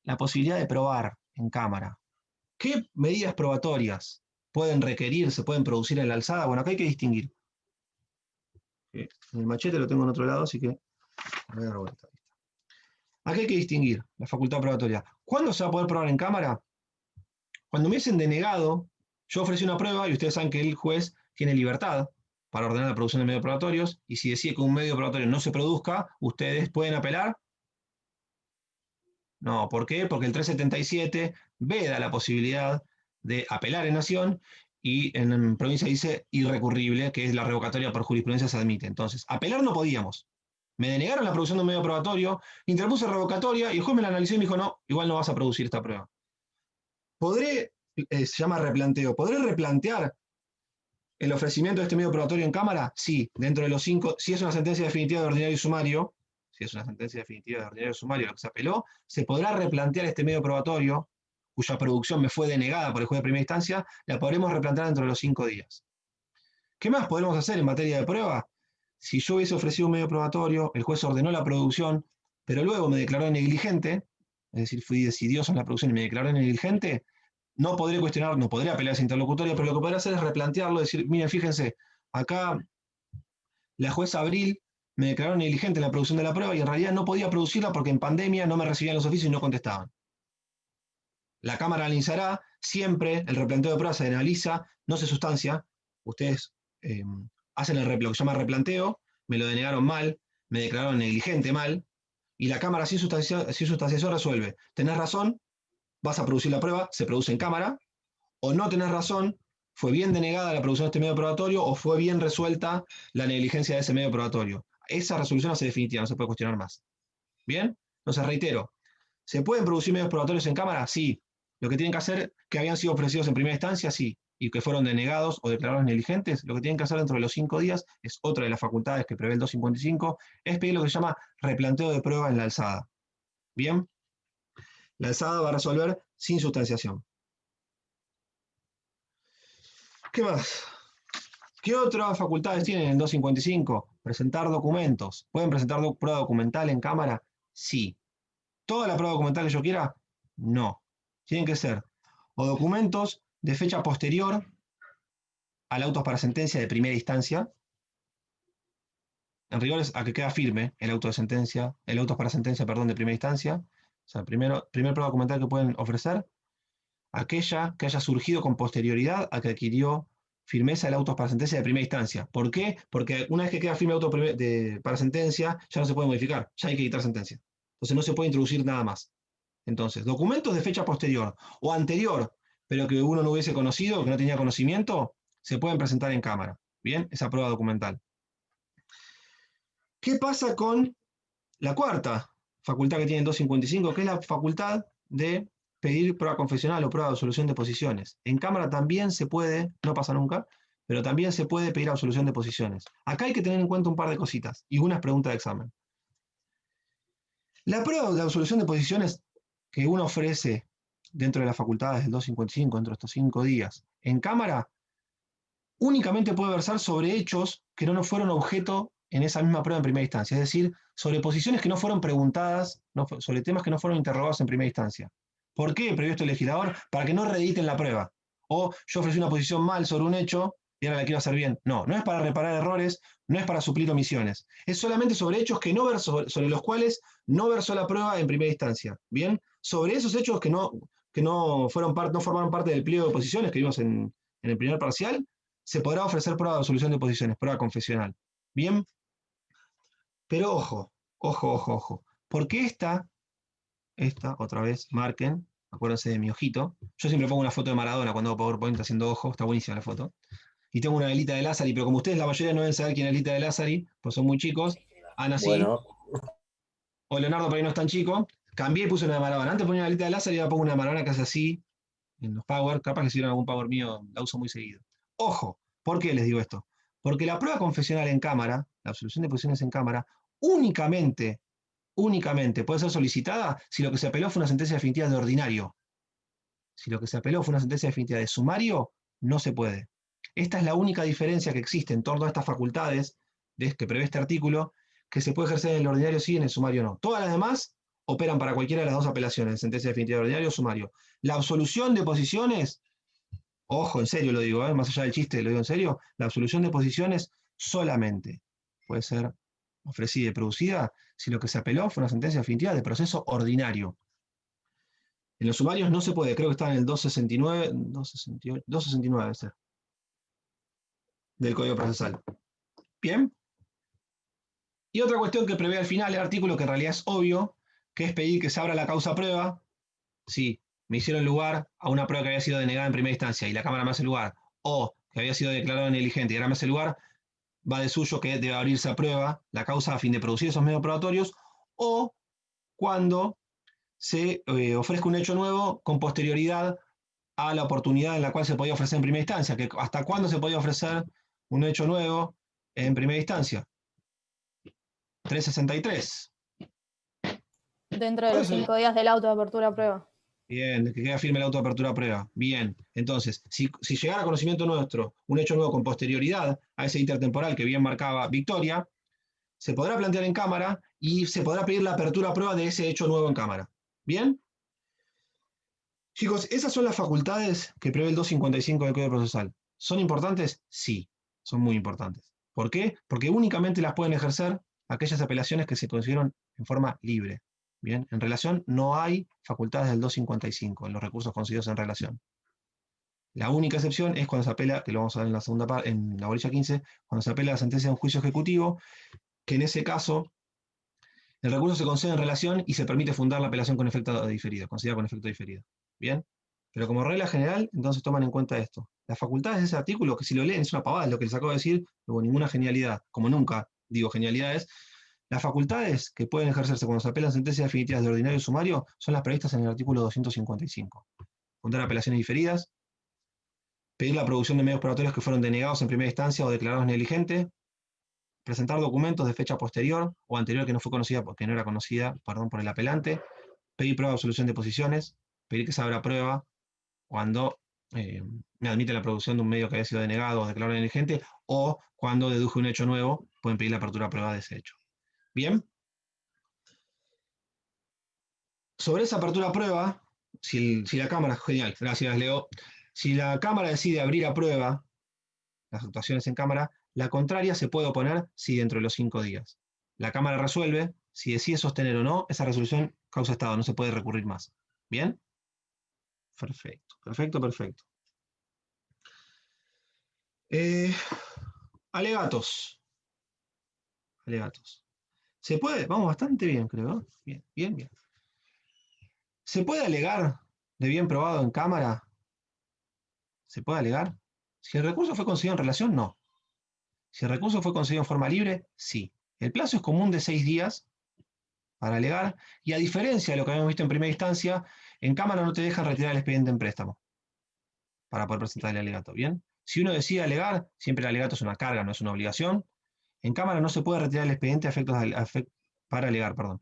la posibilidad de probar en cámara. ¿Qué medidas probatorias pueden requerir, se pueden producir en la alzada? Bueno, acá hay que distinguir. El machete lo tengo en otro lado, así que voy a dar vuelta. Acá hay que distinguir la facultad probatoria. ¿Cuándo se va a poder probar en cámara? Cuando me hubiesen denegado, yo ofrecí una prueba y ustedes saben que el juez tiene libertad para ordenar la producción de medios probatorios, y si decide que un medio probatorio no se produzca, ¿ustedes pueden apelar? No, ¿por qué? Porque el 377 veda la posibilidad de apelar en nación, y en provincia dice irrecurrible, que es la revocatoria por jurisprudencia se admite. Entonces, apelar no podíamos. Me denegaron la producción de un medio probatorio, interpuse revocatoria, y el juez me la analizó y me dijo, no, igual no vas a producir esta prueba. Se llama replanteo, ¿podré replantear el ofrecimiento de este medio probatorio en cámara? Sí, dentro de los 5, si es una sentencia definitiva de ordinario y sumario, lo que se apeló, se podrá replantear este medio probatorio, cuya producción me fue denegada por el juez de primera instancia, la podremos replantear dentro de los 5 días. ¿Qué más podemos hacer en materia de prueba? Si yo hubiese ofrecido un medio probatorio, el juez ordenó la producción, pero luego me declaró negligente, es decir, fui decidioso en la producción y me declaró negligente, no podré cuestionar, no podré apelar a esa interlocutoria, pero lo que podré hacer es replantearlo, decir, miren, fíjense, acá la jueza Abril me declaró negligente en la producción de la prueba y en realidad no podía producirla porque en pandemia no me recibían los oficios y no contestaban. La Cámara analizará, siempre el replanteo de prueba se analiza, no se sustancia, ustedes hacen lo que se llama replanteo, me lo denegaron mal, me declararon negligente mal, y la Cámara sin sustanciación resuelve, tenés razón, vas a producir la prueba, se produce en cámara, o no tenés razón, ¿Fue bien denegada la producción de este medio probatorio o fue bien resuelta la negligencia de ese medio probatorio? Esa resolución hace definitiva, no se puede cuestionar más. ¿Bien? Entonces, reitero, ¿se pueden producir medios probatorios en cámara? Sí. Lo que tienen que hacer, que habían sido ofrecidos en primera instancia, sí. Y que fueron denegados o declarados negligentes, lo que tienen que hacer dentro de los 5 días, es otra de las facultades que prevé el 255, es pedir lo que se llama replanteo de prueba en la alzada. ¿Bien? La alzada va a resolver sin sustanciación. ¿Qué más? ¿Qué otras facultades tienen el 255? Presentar documentos. ¿Pueden presentar prueba documental en cámara? Sí. ¿Toda la prueba documental que yo quiera? No. Tienen que ser o documentos de fecha posterior al auto para sentencia de primera instancia. En rigor es a que queda firme el auto de sentencia, el auto para sentencia, perdón, de primera instancia. O sea, primer prueba documental que pueden ofrecer, aquella que haya surgido con posterioridad a que adquirió firmeza el auto para sentencia de primera instancia. ¿Por qué? Porque una vez que queda firme el auto para sentencia, ya no se puede modificar, ya hay que dictar sentencia. Entonces no se puede introducir nada más. Entonces, documentos de fecha posterior o anterior, pero que uno no hubiese conocido, que no tenía conocimiento, se pueden presentar en cámara. ¿Bien? Esa prueba documental. ¿Qué pasa con la cuarta facultad que tiene el 255, que es la facultad de pedir prueba confesional o prueba de absolución de posiciones? En cámara también se puede, no pasa nunca, pero también se puede pedir absolución de posiciones. Acá hay que tener en cuenta un par de cositas y unas preguntas de examen. La prueba de absolución de posiciones que uno ofrece dentro de las facultades del 255, dentro de estos 5 días, en cámara, únicamente puede versar sobre hechos que no fueron objeto en esa misma prueba en primera instancia, es decir, sobre posiciones que no fueron preguntadas, sobre temas que no fueron interrogados en primera instancia. ¿Por qué previó esto el legislador? Para que no reediten la prueba. O yo ofrecí una posición mal sobre un hecho y ahora la quiero hacer bien. No, no es para reparar errores, no es para suplir omisiones. Es solamente sobre hechos que no versó, sobre los cuales no versó la prueba en primera instancia. ¿Bien? Sobre esos hechos que no formaron parte del pliego de posiciones que vimos en el primer parcial, se podrá ofrecer prueba de absolución de posiciones, prueba confesional. ¿Bien? Pero ojo, ojo, ojo, ojo. Porque esta, otra vez, marquen, acuérdense de mi ojito. Yo siempre pongo una foto de Maradona cuando hago PowerPoint haciendo ojo, está buenísima la foto. Y tengo una velita de Lázari, pero como ustedes la mayoría no deben saber quién es Elita de Lázari, pues son muy chicos, Ana sí, Bueno, o Leonardo por ahí no es tan chico, cambié y puse una de Maradona. Antes ponía una velita de Lázari y ahora pongo una de Maradona que hace así, en los Power, capaz que si vieron algún Power mío, la uso muy seguido. Ojo, ¿por qué les digo esto? Porque la prueba confesional en cámara, la absolución de posiciones en cámara, únicamente puede ser solicitada si lo que se apeló fue una sentencia definitiva de ordinario. Si lo que se apeló fue una sentencia definitiva de sumario, no se puede. Esta es la única diferencia que existe en torno a estas facultades que prevé este artículo, que se puede ejercer en el ordinario sí, en el sumario no. Todas las demás operan para cualquiera de las dos apelaciones, sentencia definitiva de ordinario o sumario. La absolución de posiciones, ojo, en serio lo digo, más allá del chiste, lo digo en serio, la absolución de posiciones solamente puede ser ofrecida y producida si lo que se apeló fue una sentencia definitiva de proceso ordinario. En los sumarios no se puede, creo que está en el 269, 268, 269 debe ser, del Código Procesal. Bien. Y otra cuestión que prevé al final el artículo, que en realidad es obvio, que es pedir que se abra la causa prueba. Sí, me hicieron lugar a una prueba que había sido denegada en primera instancia y la Cámara me hace lugar, o que había sido declarado negligente y ahora me hace lugar, va de suyo que debe abrirse a prueba la causa a fin de producir esos medios probatorios, o cuando se ofrezca un hecho nuevo con posterioridad a la oportunidad en la cual se podía ofrecer en primera instancia, que hasta cuándo se podía ofrecer un hecho nuevo en primera instancia. 363. Dentro de los 5 días del auto de apertura a prueba. Bien, que queda firme el auto de apertura a prueba. Bien, entonces, si llegara a conocimiento nuestro un hecho nuevo con posterioridad a ese intertemporal que bien marcaba Victoria, se podrá plantear en cámara y se podrá pedir la apertura a prueba de ese hecho nuevo en cámara. ¿Bien? Chicos, esas son las facultades que prevé el 255 del Código Procesal. ¿Son importantes? Sí, son muy importantes. ¿Por qué? Porque únicamente las pueden ejercer aquellas apelaciones que se consiguieron en forma libre. Bien, en relación no hay facultades del 255 en los recursos concedidos en relación. La única excepción es cuando se apela, que lo vamos a ver en la segunda parte, en la orilla 15, cuando se apela a la sentencia de un juicio ejecutivo, que en ese caso el recurso se concede en relación y se permite fundar la apelación con efecto diferido, concedida con efecto diferido. ¿Bien? Pero como regla general, entonces toman en cuenta esto. Las facultades de ese artículo, que si lo leen es una pavada, es lo que les acabo de decir, no hubo ninguna genialidad, como nunca digo genialidades. Las facultades que pueden ejercerse cuando se apelan sentencias definitivas de ordinario y sumario son las previstas en el artículo 255. Fundar apelaciones diferidas, pedir la producción de medios probatorios que fueron denegados en primera instancia o declarados negligentes, presentar documentos de fecha posterior o anterior que no fue conocida porque no era conocida, perdón, por el apelante, pedir prueba de absolución de posiciones, pedir que se abra prueba cuando me admite la producción de un medio que haya sido denegado o declarado negligente, o cuando deduje un hecho nuevo, pueden pedir la apertura a prueba de ese hecho. Bien. Sobre esa apertura a prueba, si la Cámara, genial, gracias Leo, si la Cámara decide abrir a prueba las actuaciones en Cámara, la contraria se puede oponer si dentro de los 5 días. La Cámara resuelve si decide sostener o no, esa resolución causa estado, no se puede recurrir más. ¿Bien? Perfecto, perfecto, perfecto. Alegatos. Alegatos. ¿Se puede? Vamos bastante bien, creo. Bien, bien, bien. ¿Se puede alegar de bien probado en Cámara? ¿Se puede alegar? Si el recurso fue concedido en relación, no. Si el recurso fue concedido en forma libre, sí. El plazo es común de 6 días para alegar, y a diferencia de lo que habíamos visto en primera instancia, en Cámara no te dejan retirar el expediente en préstamo para poder presentar el alegato. ¿Bien? Si uno decide alegar, siempre el alegato es una carga, no es una obligación. En Cámara no se puede retirar el expediente para alegar, perdón,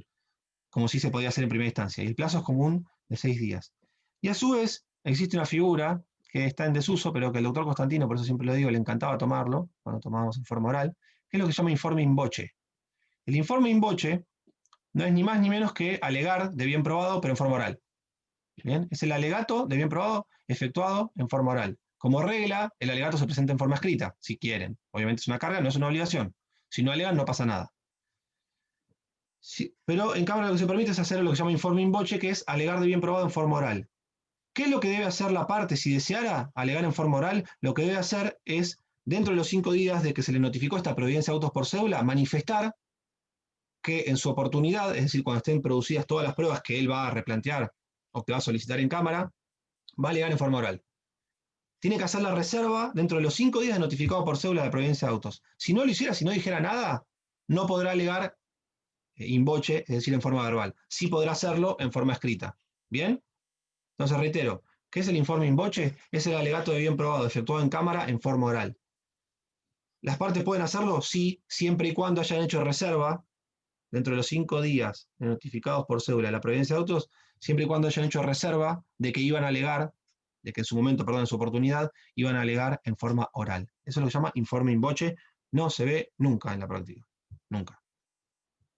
como sí se podía hacer en primera instancia. Y el plazo es común de 6 días. Y a su vez, existe una figura que está en desuso, pero que el doctor Constantino, por eso siempre lo digo, le encantaba tomarlo, cuando tomábamos en forma oral, que es lo que se llama informe in voce. El informe in voce no es ni más ni menos que alegar de bien probado, pero en forma oral. ¿Bien? Es el alegato de bien probado efectuado en forma oral. Como regla, el alegato se presenta en forma escrita, si quieren. Obviamente es una carga, no es una obligación. Si no alegan, no pasa nada. Sí, pero en Cámara lo que se permite es hacer lo que se llama informe in voce, que es alegar de bien probado en forma oral. ¿Qué es lo que debe hacer la parte si deseara alegar en forma oral? Lo que debe hacer es, dentro de los 5 días de que se le notificó esta providencia de autos por cédula, manifestar que en su oportunidad, es decir, cuando estén producidas todas las pruebas que él va a replantear o que va a solicitar en Cámara, va a alegar en forma oral. Tiene que hacer la reserva dentro de los 5 días de notificado por cédula de providencia de autos. Si no lo hiciera, si no dijera nada, no podrá alegar in voce, es decir, en forma verbal. Sí podrá hacerlo en forma escrita. ¿Bien? Entonces reitero, ¿qué es el informe in voce? Es el alegato de bien probado efectuado en Cámara en forma oral. ¿Las partes pueden hacerlo? Sí, siempre y cuando hayan hecho reserva dentro de los 5 días de notificados por cédula de la providencia de autos, siempre y cuando hayan hecho reserva de que iban a alegar, de que en su momento, perdón, en su oportunidad, iban a alegar en forma oral. Eso es lo que se llama informe in voce. No se ve nunca en la práctica. Nunca.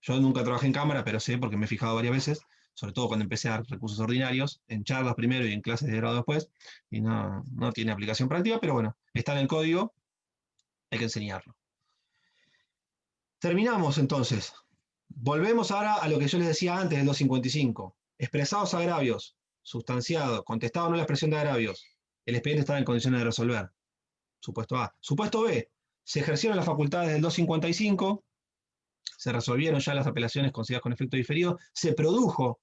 Yo nunca trabajé en Cámara, pero sé porque me he fijado varias veces, sobre todo cuando empecé a dar recursos ordinarios, en charlas primero y en clases de grado después, y no tiene aplicación práctica, pero bueno, está en el código, hay que enseñarlo. Terminamos entonces. Volvemos ahora a lo que yo les decía antes del 255. Expresados agravios, sustanciado, contestado o no la expresión de agravios, el expediente estaba en condiciones de resolver. Supuesto A. Supuesto B. Se ejercieron las facultades del 255, se resolvieron ya las apelaciones concedidas con efecto diferido, se produjo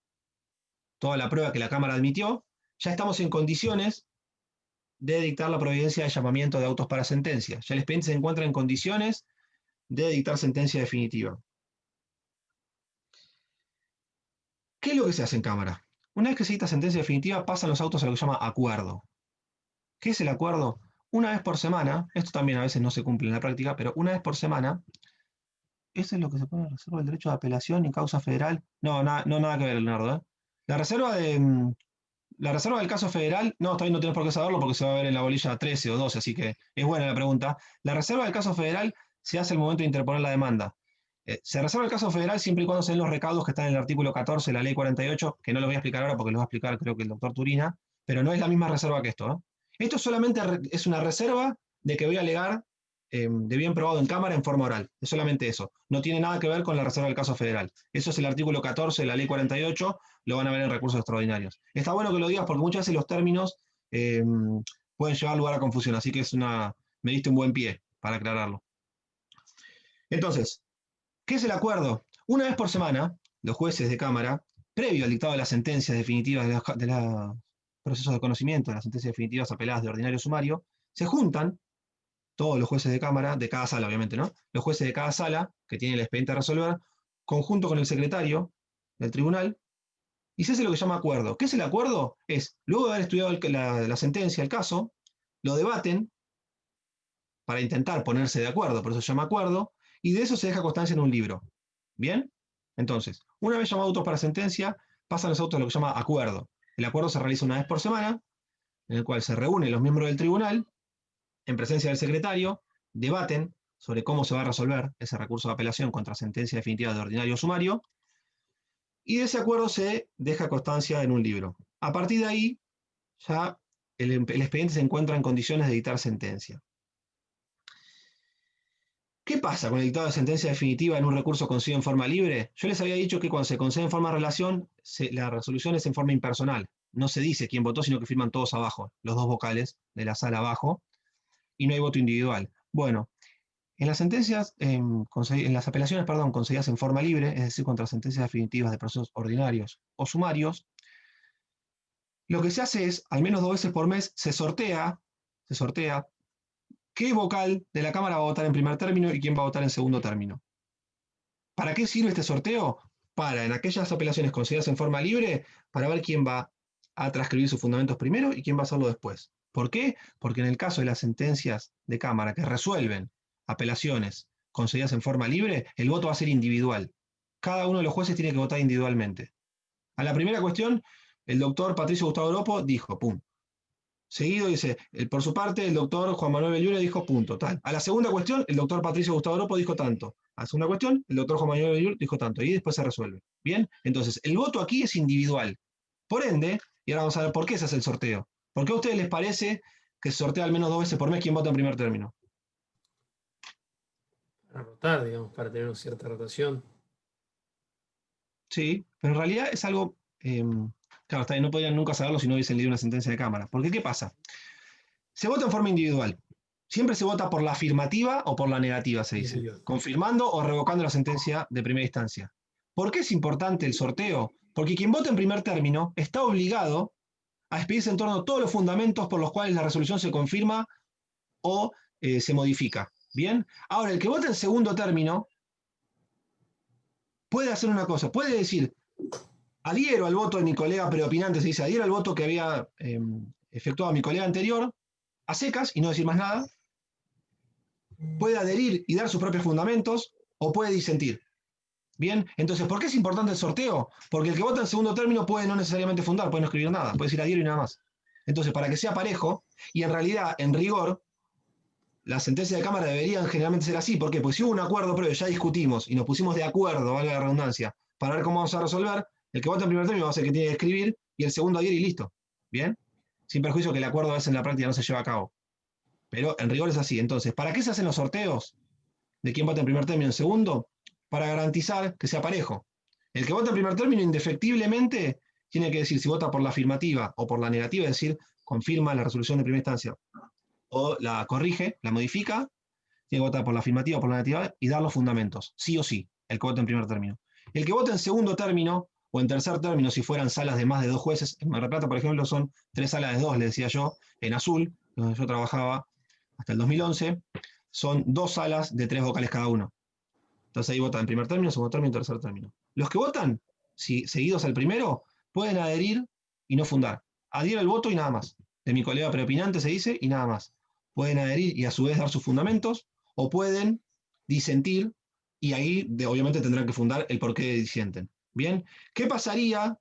toda la prueba que la Cámara admitió, ya estamos en condiciones de dictar la providencia de llamamiento de autos para sentencia. Ya el expediente se encuentra en condiciones de dictar sentencia definitiva. ¿Qué es lo que se hace en Cámara? Una vez que se dicta sentencia definitiva, pasan los autos a lo que se llama acuerdo. ¿Qué es el acuerdo? Una vez por semana, esto también a veces no se cumple en la práctica, pero una vez por semana, eso es lo que se pone en reserva del derecho de apelación y causa federal. No, nada que ver, Leonardo. La reserva del caso federal, no, también no tienes por qué saberlo porque se va a ver en la bolilla 13 o 12, así que es buena la pregunta. La reserva del caso federal se hace al momento de interponer la demanda. Se reserva el caso federal siempre y cuando se den los recaudos que están en el artículo 14 de la ley 48, que no lo voy a explicar ahora porque lo va a explicar creo que el doctor Turina, pero no es la misma reserva que esto. Esto solamente es una reserva de que voy a alegar de bien probado en Cámara en forma oral. Es solamente eso. No tiene nada que ver con la reserva del caso federal. Eso es el artículo 14 de la ley 48, lo van a ver en recursos extraordinarios. Está bueno que lo digas porque muchas veces los términos pueden llevar lugar a confusión, así que me diste un buen pie para aclararlo. Entonces, ¿qué es el acuerdo? Una vez por semana, los jueces de Cámara, previo al dictado de las sentencias definitivas de procesos de conocimiento de las sentencias definitivas apeladas de ordinario sumario, se juntan todos los jueces de cámara, de cada sala obviamente, ¿no? Los jueces de cada sala, que tienen el expediente a resolver, conjunto con el secretario del tribunal, y se hace lo que se llama acuerdo. ¿Qué es el acuerdo? Es, luego de haber estudiado la sentencia, el caso, lo debaten para intentar ponerse de acuerdo, por eso se llama acuerdo, y de eso se deja constancia en un libro. ¿Bien? Entonces, una vez llamados autos para sentencia, pasan los autos a lo que se llama acuerdo. El acuerdo se realiza una vez por semana, en el cual se reúnen los miembros del tribunal, en presencia del secretario, debaten sobre cómo se va a resolver ese recurso de apelación contra sentencia definitiva de ordinario sumario, y de ese acuerdo se deja constancia en un libro. A partir de ahí, ya el expediente se encuentra en condiciones de dictar sentencia. ¿Qué pasa con el dictado de sentencia definitiva en un recurso concedido en forma libre? Yo les había dicho que cuando se concede en forma de relación, la resolución es en forma impersonal. No se dice quién votó, sino que firman todos abajo, los dos vocales de la sala abajo, y no hay voto individual. Bueno, en las sentencias, en las apelaciones, concedidas en forma libre, es decir, contra sentencias definitivas de procesos ordinarios o sumarios, lo que se hace es, al menos 2 veces por mes, se sortea qué vocal de la Cámara va a votar en primer término y quién va a votar en segundo término. ¿Para qué sirve este sorteo? Para, en aquellas apelaciones concedidas en forma libre, para ver quién va a transcribir sus fundamentos primero y quién va a hacerlo después. ¿Por qué? Porque en el caso de las sentencias de Cámara que resuelven apelaciones concedidas en forma libre, el voto va a ser individual. Cada uno de los jueces tiene que votar individualmente. A la primera cuestión, el doctor Patricio Gustavo Oropo dijo, pum. Seguido dice, por su parte, el doctor Juan Manuel Bellulle dijo punto, tal. A la segunda cuestión, el doctor Patricio Gustavo Oropo dijo tanto. A la segunda cuestión, el doctor Juan Manuel Bellulle dijo tanto. Y después se resuelve. ¿Bien? Entonces, el voto aquí es individual. Por ende, y ahora vamos a ver por qué se hace el sorteo. ¿Por qué a ustedes les parece que se sortea al menos 2 veces por mes quién vota en primer término? Para rotar, digamos, para tener una cierta rotación. Sí, pero en realidad es algo... claro, está bien, no podrían nunca saberlo si no hubiesen leído una sentencia de Cámara. Porque, ¿qué pasa? Se vota en forma individual. Siempre se vota por la afirmativa o por la negativa, se dice. Confirmando o revocando la sentencia de primera instancia. ¿Por qué es importante el sorteo? Porque quien vota en primer término está obligado a expedirse en torno a todos los fundamentos por los cuales la resolución se confirma o se modifica. ¿Bien? Ahora, el que vota en segundo término puede hacer una cosa. Puede decir, adhiero al voto de mi colega preopinante, se dice, adhiero al voto que había efectuado mi colega anterior, a secas, y no decir más nada. Puede adherir y dar sus propios fundamentos, o puede disentir. Bien, entonces, ¿por qué es importante el sorteo? Porque el que vota en segundo término puede no necesariamente fundar, puede no escribir nada, puede decir adhiero y nada más. Entonces, para que sea parejo, y en realidad, en rigor, las sentencias de Cámara deberían generalmente ser así. ¿Por qué? Porque si hubo un acuerdo previo, ya discutimos, y nos pusimos de acuerdo, valga la redundancia, para ver cómo vamos a resolver, el que vota en primer término va a ser el que tiene que escribir, y el segundo adhiere y listo. ¿Bien? Sin perjuicio que el acuerdo a veces en la práctica no se lleva a cabo. Pero en rigor es así. Entonces, ¿para qué se hacen los sorteos de quién vota en primer término y en segundo? Para garantizar que sea parejo. El que vota en primer término, indefectiblemente, tiene que decir si vota por la afirmativa o por la negativa, es decir, confirma la resolución de primera instancia o la corrige, la modifica, tiene que votar por la afirmativa o por la negativa y dar los fundamentos, sí o sí, el que vota en primer término. El que vota en segundo término o en tercer término, si fueran salas de más de 2 jueces, en Mar del Plata, por ejemplo, son 3 salas de 2, le decía yo, en Azul, donde yo trabajaba hasta el 2011, son 2 salas de 3 vocales cada uno. Entonces ahí votan en primer término, segundo término y tercer término. Los que votan, si seguidos al primero, pueden adherir y no fundar. Adhiero al voto y nada más. De mi colega preopinante se dice y nada más. Pueden adherir y a su vez dar sus fundamentos, o pueden disentir y ahí obviamente tendrán que fundar el porqué disienten. ¿Bien? ¿Qué pasaría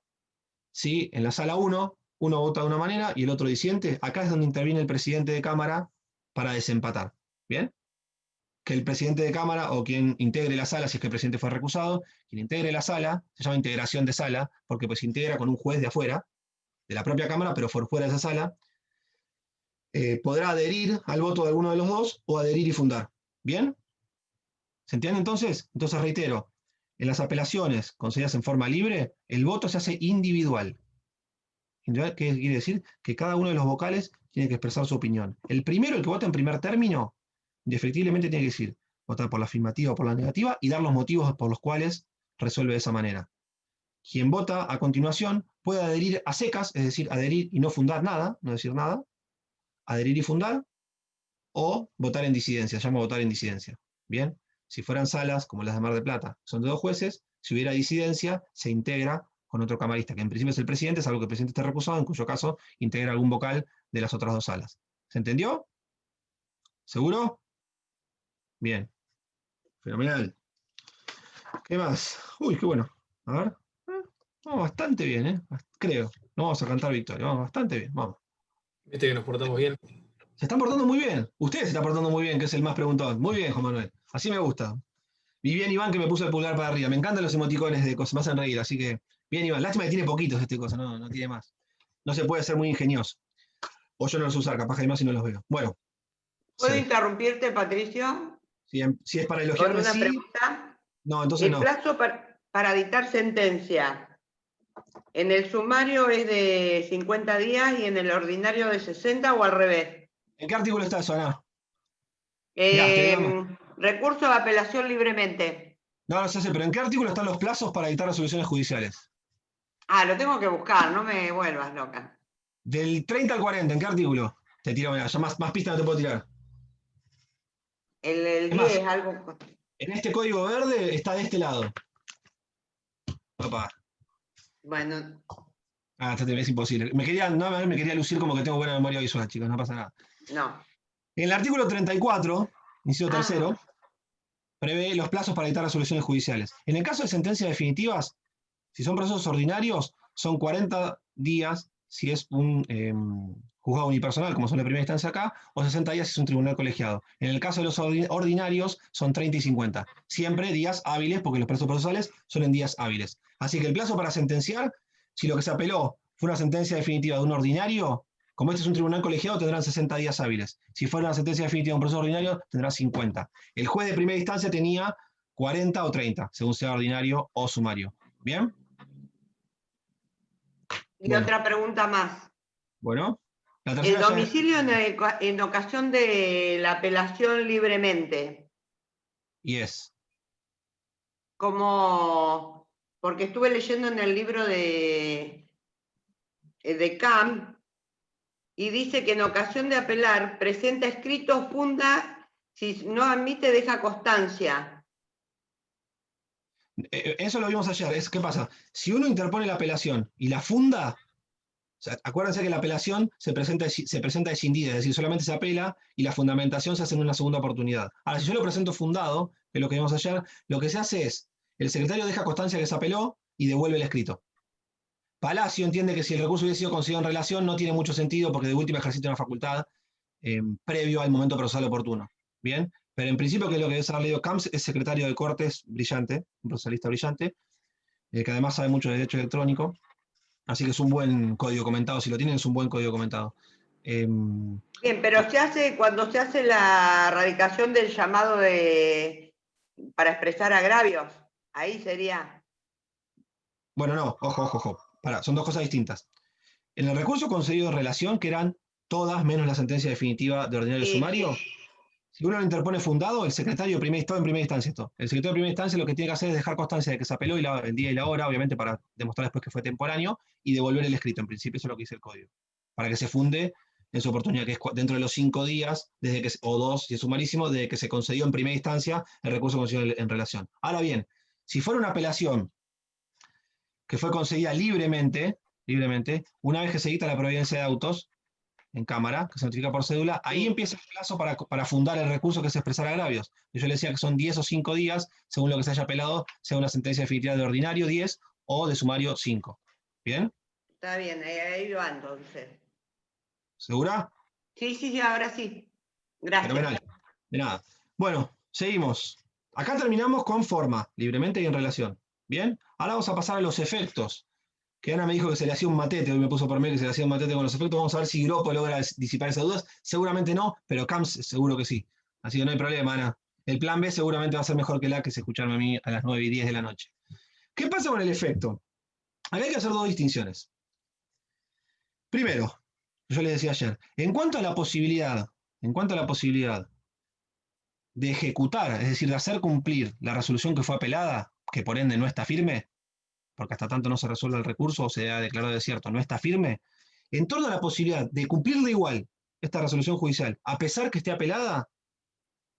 si en la sala 1 uno vota de una manera y el otro disiente? Acá es donde interviene el presidente de Cámara para desempatar. ¿Bien? Que el presidente de Cámara o quien integre la sala, si es que el presidente fue recusado, quien integre la sala, se llama integración de sala, porque pues se integra con un juez de afuera, de la propia Cámara, pero por fuera de esa sala, podrá adherir al voto de alguno de los dos o adherir y fundar. ¿Bien? ¿Se entiende entonces? Entonces reitero, en las apelaciones concedidas en forma libre, el voto se hace individual. ¿Qué quiere decir? Que cada uno de los vocales tiene que expresar su opinión. El primero, el que vota en primer término, indefectiblemente tiene que decir, votar por la afirmativa o por la negativa y dar los motivos por los cuales resuelve de esa manera. quien vota a continuación puede adherir a secas, es decir, adherir y no fundar nada, no decir nada, adherir y fundar, o votar en disidencia, se llama votar en disidencia. Bien, si fueran salas como las de Mar del Plata, son de 2 jueces, si hubiera disidencia, se integra con otro camarista, que en principio es el presidente, salvo que el presidente esté recusado, en cuyo caso integra algún vocal de las otras 2 salas. ¿Se entendió? ¿Seguro? Bien. Fenomenal. ¿Qué más? Uy, qué bueno. A ver. Vamos bastante bien, ¿eh? Creo. No vamos a cantar victoria. Vamos bastante bien. Vamos. Viste que nos portamos bien. Se están portando muy bien. Usted se está portando muy bien, que es el más preguntón. Muy bien, Juan Manuel. Así me gusta. Y bien, Iván, que me puso el pulgar para arriba. Me encantan los emoticones de cosas, me hacen reír. Así que, bien, Iván. Lástima que tiene poquitos este cosa, no tiene más. No se puede ser muy ingenioso. O yo no los usar, capaz que hay más y no los veo. Bueno. ¿Puedo Sí. interrumpirte, Patricio? Si es para Con elogiarme, una sí. pregunta. No, entonces El no. plazo para dictar sentencia en el sumario es de 50 días y en el ordinario de 60 o al revés. ¿En qué artículo está eso, Ana? Mirá, te digo más. Recurso de apelación libremente. No sé, pero ¿en qué artículo están los plazos para dictar resoluciones judiciales? Ah, lo tengo que buscar, no me vuelvas loca. Del 30 al 40, ¿en qué artículo? Te tiro, ya más pistas no te puedo tirar. El Es 10 más, algo. en este código verde está de este lado. Papá. Bueno, Es imposible. Me quería lucir como que tengo buena memoria visual, chicos, no pasa nada. no. En el artículo 34, inciso Ah. tercero, prevé los plazos para dictar resoluciones judiciales. En el caso de sentencias definitivas, si son procesos ordinarios, son 40 días si es un juzgado unipersonal, como son de primera instancia acá, o 60 días si es un tribunal colegiado. En el caso de los ordinarios, son 30 y 50. Siempre días hábiles, porque los plazos procesales son en días hábiles. Así que el plazo para sentenciar, si lo que se apeló fue una sentencia definitiva de un ordinario, como este es un tribunal colegiado, tendrán 60 días hábiles. Si fuera una sentencia definitiva de un proceso ordinario, tendrá 50. El juez de primera instancia tenía 40 o 30, según sea ordinario o sumario. ¿Bien? Y Bueno. otra pregunta más. Bueno. La El tercera ya es- domicilio en ocasión de la apelación libremente, Y es. como, porque estuve leyendo en el libro de Camp, y dice que en ocasión de apelar presenta escrito, funda, si no admite deja constancia. Eso lo vimos ayer. ¿Qué pasa? Si uno interpone la apelación y la funda, o sea, acuérdense que la apelación se presenta escindida, es decir, solamente se apela y la fundamentación se hace en una segunda oportunidad. Ahora, si yo lo presento fundado, que es lo que vimos ayer, lo que se hace es, el secretario deja constancia que se apeló y devuelve el escrito. Palacio entiende que si el recurso hubiese sido concedido en relación, no tiene mucho sentido porque de última ejercita una facultad previo al momento procesal oportuno. ¿Bien? Pero en principio, que es lo que debe haber leído Camps, es secretario de Cortes brillante, un procesalista brillante, que además sabe mucho de derecho electrónico, así que es un buen código comentado, si lo tienen es un buen código comentado. Bien, pero cuando se hace la radicación del llamado para expresar agravios, ahí sería. Bueno, no, ojo. Pará, son 2 cosas distintas. En el recurso concedido en relación, que eran todas menos la sentencia definitiva de ordinario sumario, si uno lo interpone fundado, el secretario estaba en primera instancia esto. El secretario de primera instancia lo que tiene que hacer es dejar constancia de que se apeló el día y la hora, obviamente para demostrar después que fue temporáneo, y devolver el escrito. En principio eso es lo que dice el código. Para que se funde en su oportunidad, que es dentro de los 5 días, o 2, si es sumarísimo, desde que se concedió en primera instancia el recurso concedido en relación. Ahora bien, si fuera una apelación que fue concedida libremente, una vez que se dicta la providencia de autos, en cámara, que se notifica por cédula, ahí empieza el plazo para fundar el recurso que es expresar agravios. Yo le decía que son 10 o 5 días, según lo que se haya apelado, sea una sentencia definitiva de ordinario 10 o de sumario 5. ¿Bien? Está bien, ahí lo ando, entonces. ¿Segura? Sí, ahora sí. Gracias. Fenomenal. De nada. Bueno, seguimos. Acá terminamos con forma, libremente y en relación. ¿Bien? Ahora vamos a pasar a los efectos. Que Ana me dijo que se le hacía un matete, hoy me puso por mail que se le hacía un matete con los efectos. Vamos a ver si Gropo logra disipar esas dudas. Seguramente no, pero Camps seguro que sí. Así que no hay problema, Ana. El plan B seguramente va a ser mejor que que es escucharme a mí a las 9:10 de la noche. ¿Qué pasa con el efecto? Acá hay que hacer 2 distinciones. Primero, yo les decía ayer, en cuanto a la posibilidad de ejecutar, es decir, de hacer cumplir la resolución que fue apelada, que por ende no está firme, porque hasta tanto no se resuelva el recurso o se ha declarado desierto, no está firme, en torno a la posibilidad de cumplir de igual esta resolución judicial, a pesar que esté apelada,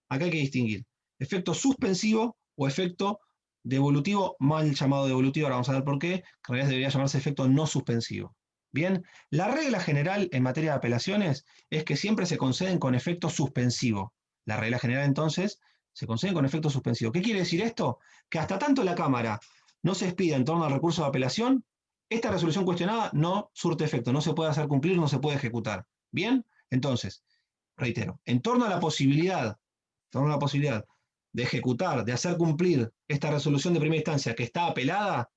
acá hay que distinguir efecto suspensivo o efecto devolutivo, mal llamado devolutivo, ahora vamos a ver por qué, que en realidad debería llamarse efecto no suspensivo. Bien, la regla general en materia de apelaciones es que siempre se conceden con efecto suspensivo. La regla general entonces se conceden con efecto suspensivo. ¿Qué quiere decir esto? Que hasta tanto la Cámara no se expida en torno al recurso de apelación, esta resolución cuestionada no surte efecto, no se puede hacer cumplir, no se puede ejecutar. Bien, entonces, reitero, en torno a la posibilidad de ejecutar, de hacer cumplir esta resolución de primera instancia que está apelada,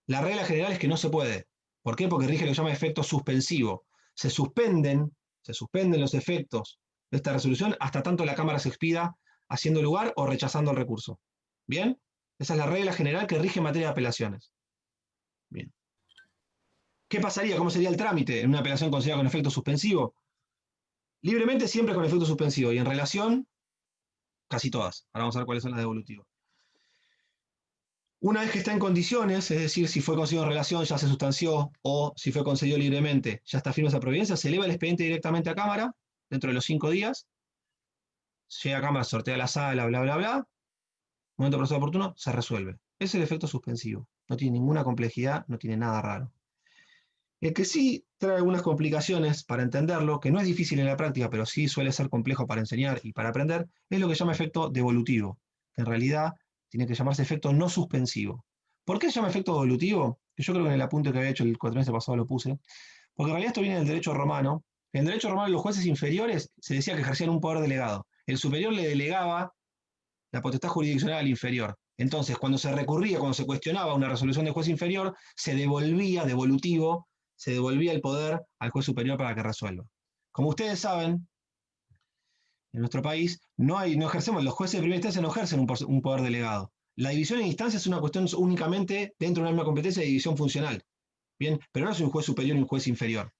la regla general es que no se puede. ¿Por qué? Porque rige lo que se llama efecto suspensivo. Se suspenden los efectos de esta resolución hasta tanto la Cámara se expida haciendo lugar o rechazando el recurso. ¿Bien? Esa es la regla general que rige en materia de apelaciones. Bien. ¿Qué pasaría? ¿Cómo sería el trámite en una apelación considerada con efecto suspensivo? Libremente siempre con efecto suspensivo y en relación, casi todas. Ahora vamos a ver cuáles son las devolutivas. Una vez que está en condiciones, es decir, si fue concedido en relación, ya se sustanció, o si fue concedido libremente, ya está firme esa providencia, se eleva el expediente directamente a Cámara, dentro de los 5 días, llega a Cámara, sortea la sala, bla, bla, bla, momento procesal oportuno, se resuelve. Ese es el efecto suspensivo. No tiene ninguna complejidad, no tiene nada raro. El que sí trae algunas complicaciones para entenderlo, que no es difícil en la práctica, pero sí suele ser complejo para enseñar y para aprender, es lo que se llama efecto devolutivo, que en realidad tiene que llamarse efecto no suspensivo. ¿Por qué se llama efecto devolutivo? Que yo creo que en el apunte que había hecho el cuatrimestre pasado lo puse. Porque en realidad esto viene del derecho romano. En el derecho romano los jueces inferiores se decía que ejercían un poder delegado. El superior le delegaba la potestad jurisdiccional al inferior. Entonces, cuando se recurría, cuando se cuestionaba una resolución del juez inferior, se devolvía, devolutivo, se devolvía el poder al juez superior para que resuelva. Como ustedes saben, en nuestro país no ejercemos, los jueces de primera instancia no ejercen un poder delegado. La división en instancias es una cuestión únicamente dentro de una misma competencia de división funcional. Bien, pero no es un juez superior y un juez inferior.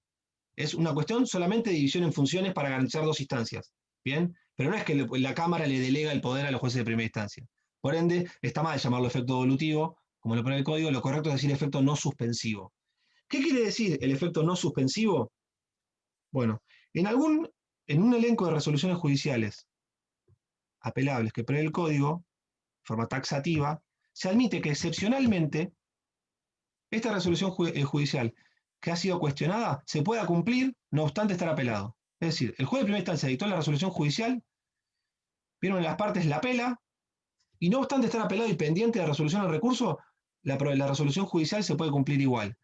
Es una cuestión solamente de división en funciones para garantizar 2 instancias. Bien, pero no es que la Cámara le delega el poder a los jueces de primera instancia. Por ende, está mal llamarlo efecto devolutivo, como lo pone el código, lo correcto es decir efecto no suspensivo. ¿Qué quiere decir el efecto no suspensivo? Bueno, en un elenco de resoluciones judiciales apelables que prevé el código, de forma taxativa, se admite que excepcionalmente esta resolución judicial que ha sido cuestionada se pueda cumplir, no obstante estar apelado. Es decir, el juez de primera instancia dictó la resolución judicial, vieron en las partes la apela, y no obstante estar apelado y pendiente de resolución del recurso, la resolución judicial se puede cumplir igual.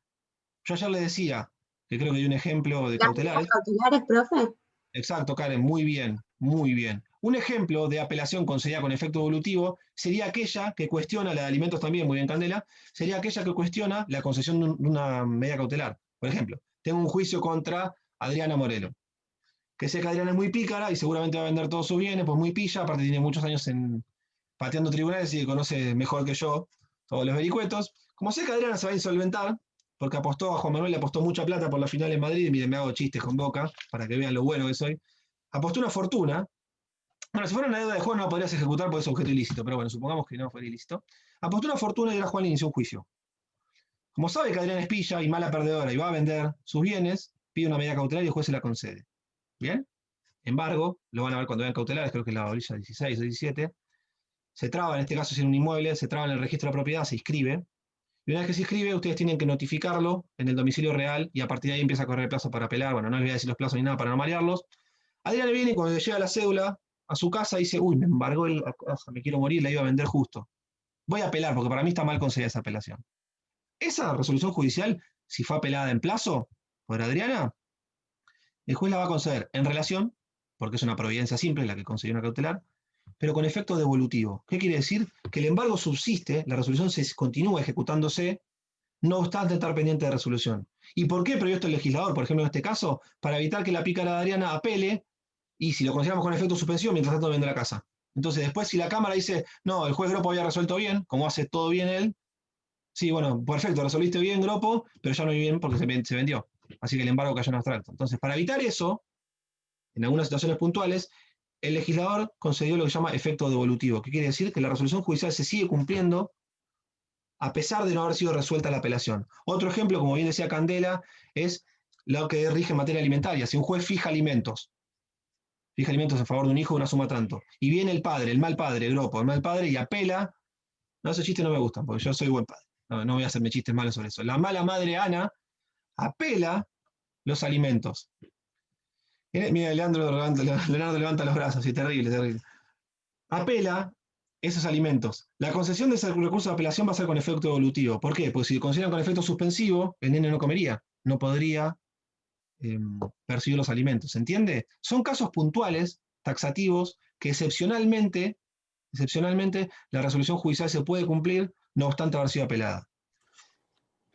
Yo ayer le decía, que creo que hay un ejemplo de cautelares. ¿Las cautelares, profe? Exacto, Karen, muy bien, muy bien. Un ejemplo de apelación concedida con efecto devolutivo sería aquella que cuestiona, la de alimentos también, muy bien, Candela, sería aquella que cuestiona la concesión de una medida cautelar. Por ejemplo, tengo un juicio contra Adriana Morelo, que sé que Adriana es muy pícara y seguramente va a vender todos sus bienes, pues muy pilla, aparte tiene muchos años pateando tribunales y conoce mejor que yo todos los vericuetos. Como sé que Adriana se va a insolventar, porque apostó a Juan Manuel, le apostó mucha plata por la final en Madrid, y miren, me hago chistes con Boca, para que vean lo bueno que soy, apostó una fortuna. Bueno, si fuera una deuda de juego no la podrías ejecutar porque es objeto ilícito, pero bueno, supongamos que no fuera ilícito. Apostó una fortuna y ahora Juan le inició un juicio. Como sabe que Adriana es pilla y mala perdedora y va a vender sus bienes, pide una medida cautelar y el juez se la concede. ¿Bien? Embargo, lo van a ver cuando vean cautelares, creo que es la orilla 16 o 17, se traba, en este caso si es un inmueble, se traba en el registro de la propiedad, se inscribe, y una vez que se inscribe, ustedes tienen que notificarlo en el domicilio real, y a partir de ahí empieza a correr el plazo para apelar. Bueno, no les voy a decir los plazos ni nada para no marearlos. Adriana viene y cuando le llega la cédula a su casa dice, uy, me embargó la casa, me quiero morir, la iba a vender justo. Voy a apelar, porque para mí está mal concedida esa apelación. Esa resolución judicial, si fue apelada en plazo por Adriana, el juez la va a conceder en relación, porque es una providencia simple la que concedió una cautelar, pero con efecto devolutivo. ¿Qué quiere decir? Que el embargo subsiste, la resolución se continúa ejecutándose, no obstante estar pendiente de resolución. ¿Y por qué previó esto el legislador? Por ejemplo, en este caso, para evitar que la pícara de Adriana apele, y si lo consideramos con efecto suspensivo, mientras tanto vende la casa. Entonces, después, si la Cámara dice, no, el juez Gropo había resuelto bien, como hace todo bien él, sí, bueno, perfecto, resolviste bien, Gropo, pero ya no hay bien porque se vendió. Así que el embargo cayó en abstracto. Entonces, para evitar eso, en algunas situaciones puntuales, el legislador concedió lo que se llama efecto devolutivo, que quiere decir que la resolución judicial se sigue cumpliendo a pesar de no haber sido resuelta la apelación. Otro ejemplo, como bien decía Candela, es lo que rige en materia alimentaria. Si un juez fija alimentos en favor de un hijo de una suma tanto, y viene el padre, el mal padre, Gropo, el mal padre, y apela, no, esos chistes no me gustan, porque yo soy buen padre. No voy a hacerme chistes malos sobre eso. La mala madre Ana apela los alimentos. Mira, Leonardo levanta los brazos, sí, terrible, terrible. Apela esos alimentos. La concesión de ese recurso de apelación va a ser con efecto evolutivo. ¿Por qué? Porque si consideran con efecto suspensivo, el nene no comería, no podría percibir los alimentos. ¿Se entiende? Son casos puntuales, taxativos, que excepcionalmente la resolución judicial se puede cumplir, no obstante haber sido apelada.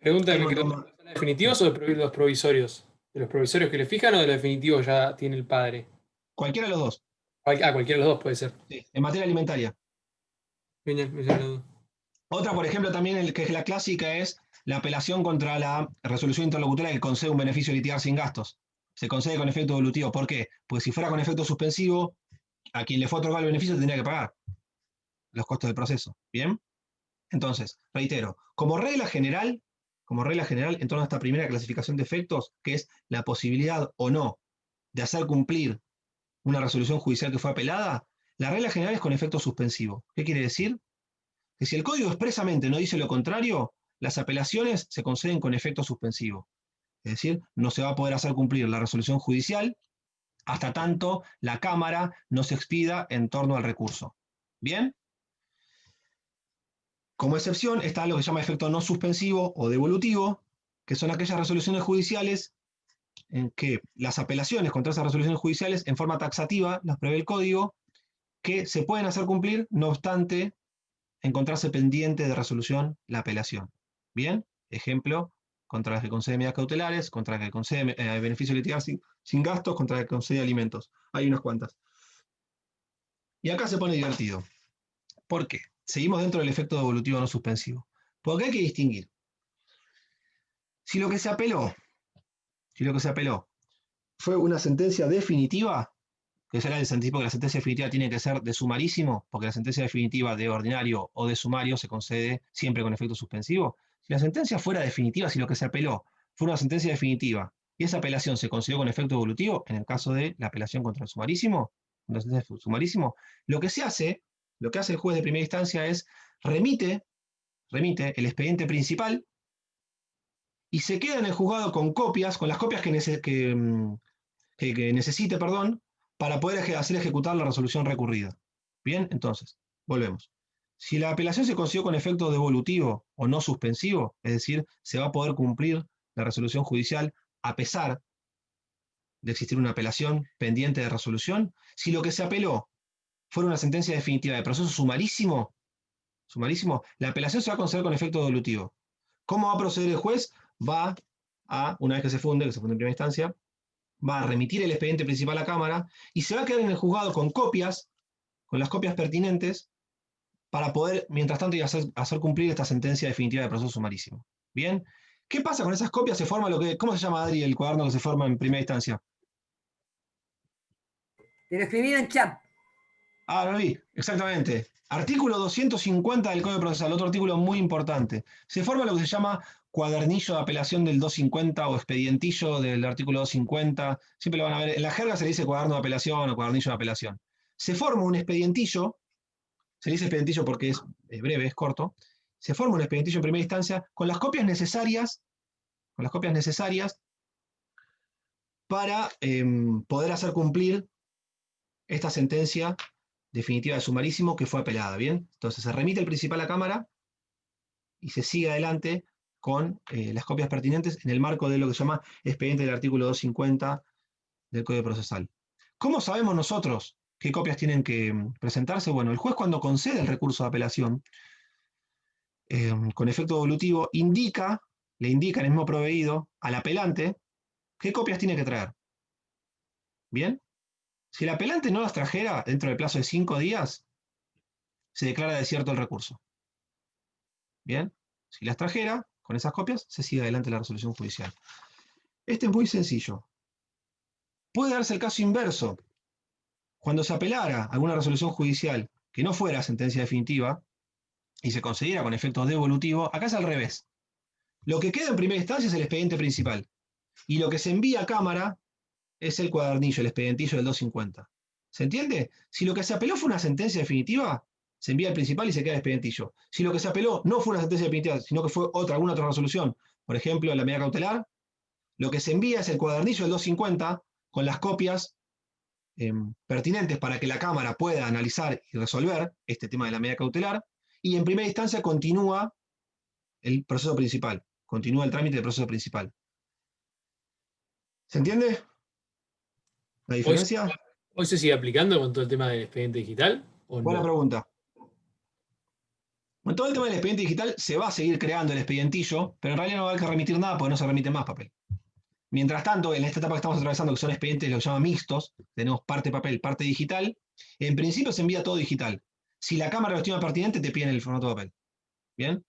Pregunta Hay que un me quedó, montón más. ¿son las definitivas o de los provisorios? ¿De los provisorios que le fijan o de los definitivos ya tiene el padre? Cualquiera de los dos. Cualquiera de los dos puede ser. Sí, en materia alimentaria. Genial, me hice la duda. Otra, por ejemplo, también que es la clásica, es la apelación contra la resolución interlocutoria que concede un beneficio de litigar sin gastos. Se concede con efecto evolutivo. ¿Por qué? Pues si fuera con efecto suspensivo, a quien le fue otorgado el beneficio tendría que pagar los costos del proceso. ¿Bien? Entonces, reitero, como regla general, en torno a esta primera clasificación de efectos, que es la posibilidad o no de hacer cumplir una resolución judicial que fue apelada, la regla general es con efecto suspensivo. ¿Qué quiere decir? Que si el código expresamente no dice lo contrario, las apelaciones se conceden con efecto suspensivo. Es decir, no se va a poder hacer cumplir la resolución judicial hasta tanto la Cámara no se expida en torno al recurso. ¿Bien? Como excepción está lo que se llama efecto no suspensivo o devolutivo, que son aquellas resoluciones judiciales en que las apelaciones contra esas resoluciones judiciales en forma taxativa, las prevé el código, que se pueden hacer cumplir, no obstante encontrarse pendiente de resolución la apelación. Bien, ejemplo, contra las que concede medidas cautelares, contra las que concede beneficio de litigar sin gastos, contra las que concede alimentos. Hay unas cuantas. Y acá se pone divertido. ¿Por qué? Seguimos dentro del efecto devolutivo no suspensivo. Porque hay que distinguir. Si lo que se apeló fue una sentencia definitiva, que será el anticipo que la sentencia definitiva tiene que ser de sumarísimo, porque la sentencia definitiva de ordinario o de sumario se concede siempre con efecto suspensivo. Si la sentencia fuera definitiva, si lo que se apeló fue una sentencia definitiva y esa apelación se concedió con efecto evolutivo, en el caso de la apelación contra el sumarísimo, lo que hace el juez de primera instancia es remite el expediente principal y se queda en el juzgado con las copias que necesite, para poder hacer ejecutar la resolución recurrida. Bien, entonces, volvemos. Si la apelación se consiguió con efecto devolutivo o no suspensivo, es decir, se va a poder cumplir la resolución judicial a pesar de existir una apelación pendiente de resolución. Si lo que se apeló fuera una sentencia definitiva de proceso sumarísimo, la apelación se va a conceder con efecto devolutivo. ¿Cómo va a proceder el juez? Va a, una vez que se funde en primera instancia, va a remitir el expediente principal a la Cámara y se va a quedar en el juzgado con las copias pertinentes, para poder, mientras tanto, hacer cumplir esta sentencia definitiva de proceso sumarísimo. ¿Bien? ¿Qué pasa con esas copias? Se forma ¿cómo se llama, Adri, el cuaderno que se forma en primera instancia? Te lo escribí en el chat. Ah, lo vi, exactamente. Artículo 250 del Código Procesal, otro artículo muy importante. Se forma lo que se llama cuadernillo de apelación del 250 o expedientillo del artículo 250. Siempre lo van a ver. En la jerga se le dice cuaderno de apelación o cuadernillo de apelación. Se forma un expedientillo, se le dice expedientillo porque es breve, es corto. Se forma un expedientillo en primera instancia con las copias necesarias, para poder hacer cumplir esta sentencia definitiva de sumarísimo que fue apelada, ¿bien? Entonces se remite el principal a Cámara y se sigue adelante con las copias pertinentes en el marco de lo que se llama expediente del artículo 250 del Código Procesal. ¿Cómo sabemos nosotros qué copias tienen que presentarse? Bueno, el juez, cuando concede el recurso de apelación con efecto devolutivo, le indica el mismo proveído al apelante qué copias tiene que traer. ¿Bien? Si el apelante no las trajera dentro del plazo de 5 días, se declara desierto el recurso. Bien, si las trajera, con esas copias, se sigue adelante la resolución judicial. Este es muy sencillo. Puede darse el caso inverso. Cuando se apelara a alguna resolución judicial que no fuera sentencia definitiva, y se concediera con efecto devolutivo, acá es al revés. Lo que queda en primera instancia es el expediente principal. Y lo que se envía a cámara es el cuadernillo, el expedientillo del 250. ¿Se entiende? Si lo que se apeló fue una sentencia definitiva, se envía al principal y se queda el expedientillo. Si lo que se apeló no fue una sentencia definitiva, sino que fue alguna otra resolución, por ejemplo, la medida cautelar, lo que se envía es el cuadernillo del 250 con las copias pertinentes para que la Cámara pueda analizar y resolver este tema de la medida cautelar, y en primera instancia continúa el proceso principal, continúa el trámite del proceso principal. ¿Se entiende la diferencia? ¿Hoy se sigue aplicando con todo el tema del expediente digital? ¿O Buena no? pregunta. Con todo el tema del expediente digital se va a seguir creando el expedientillo, pero en realidad no va a haber que remitir nada porque no se remite más papel. Mientras tanto, en esta etapa que estamos atravesando, que son expedientes lo que se llaman mixtos, tenemos parte papel, parte digital, en principio se envía todo digital. Si la Cámara lo estima pertinente, te piden el formato papel. ¿Bien?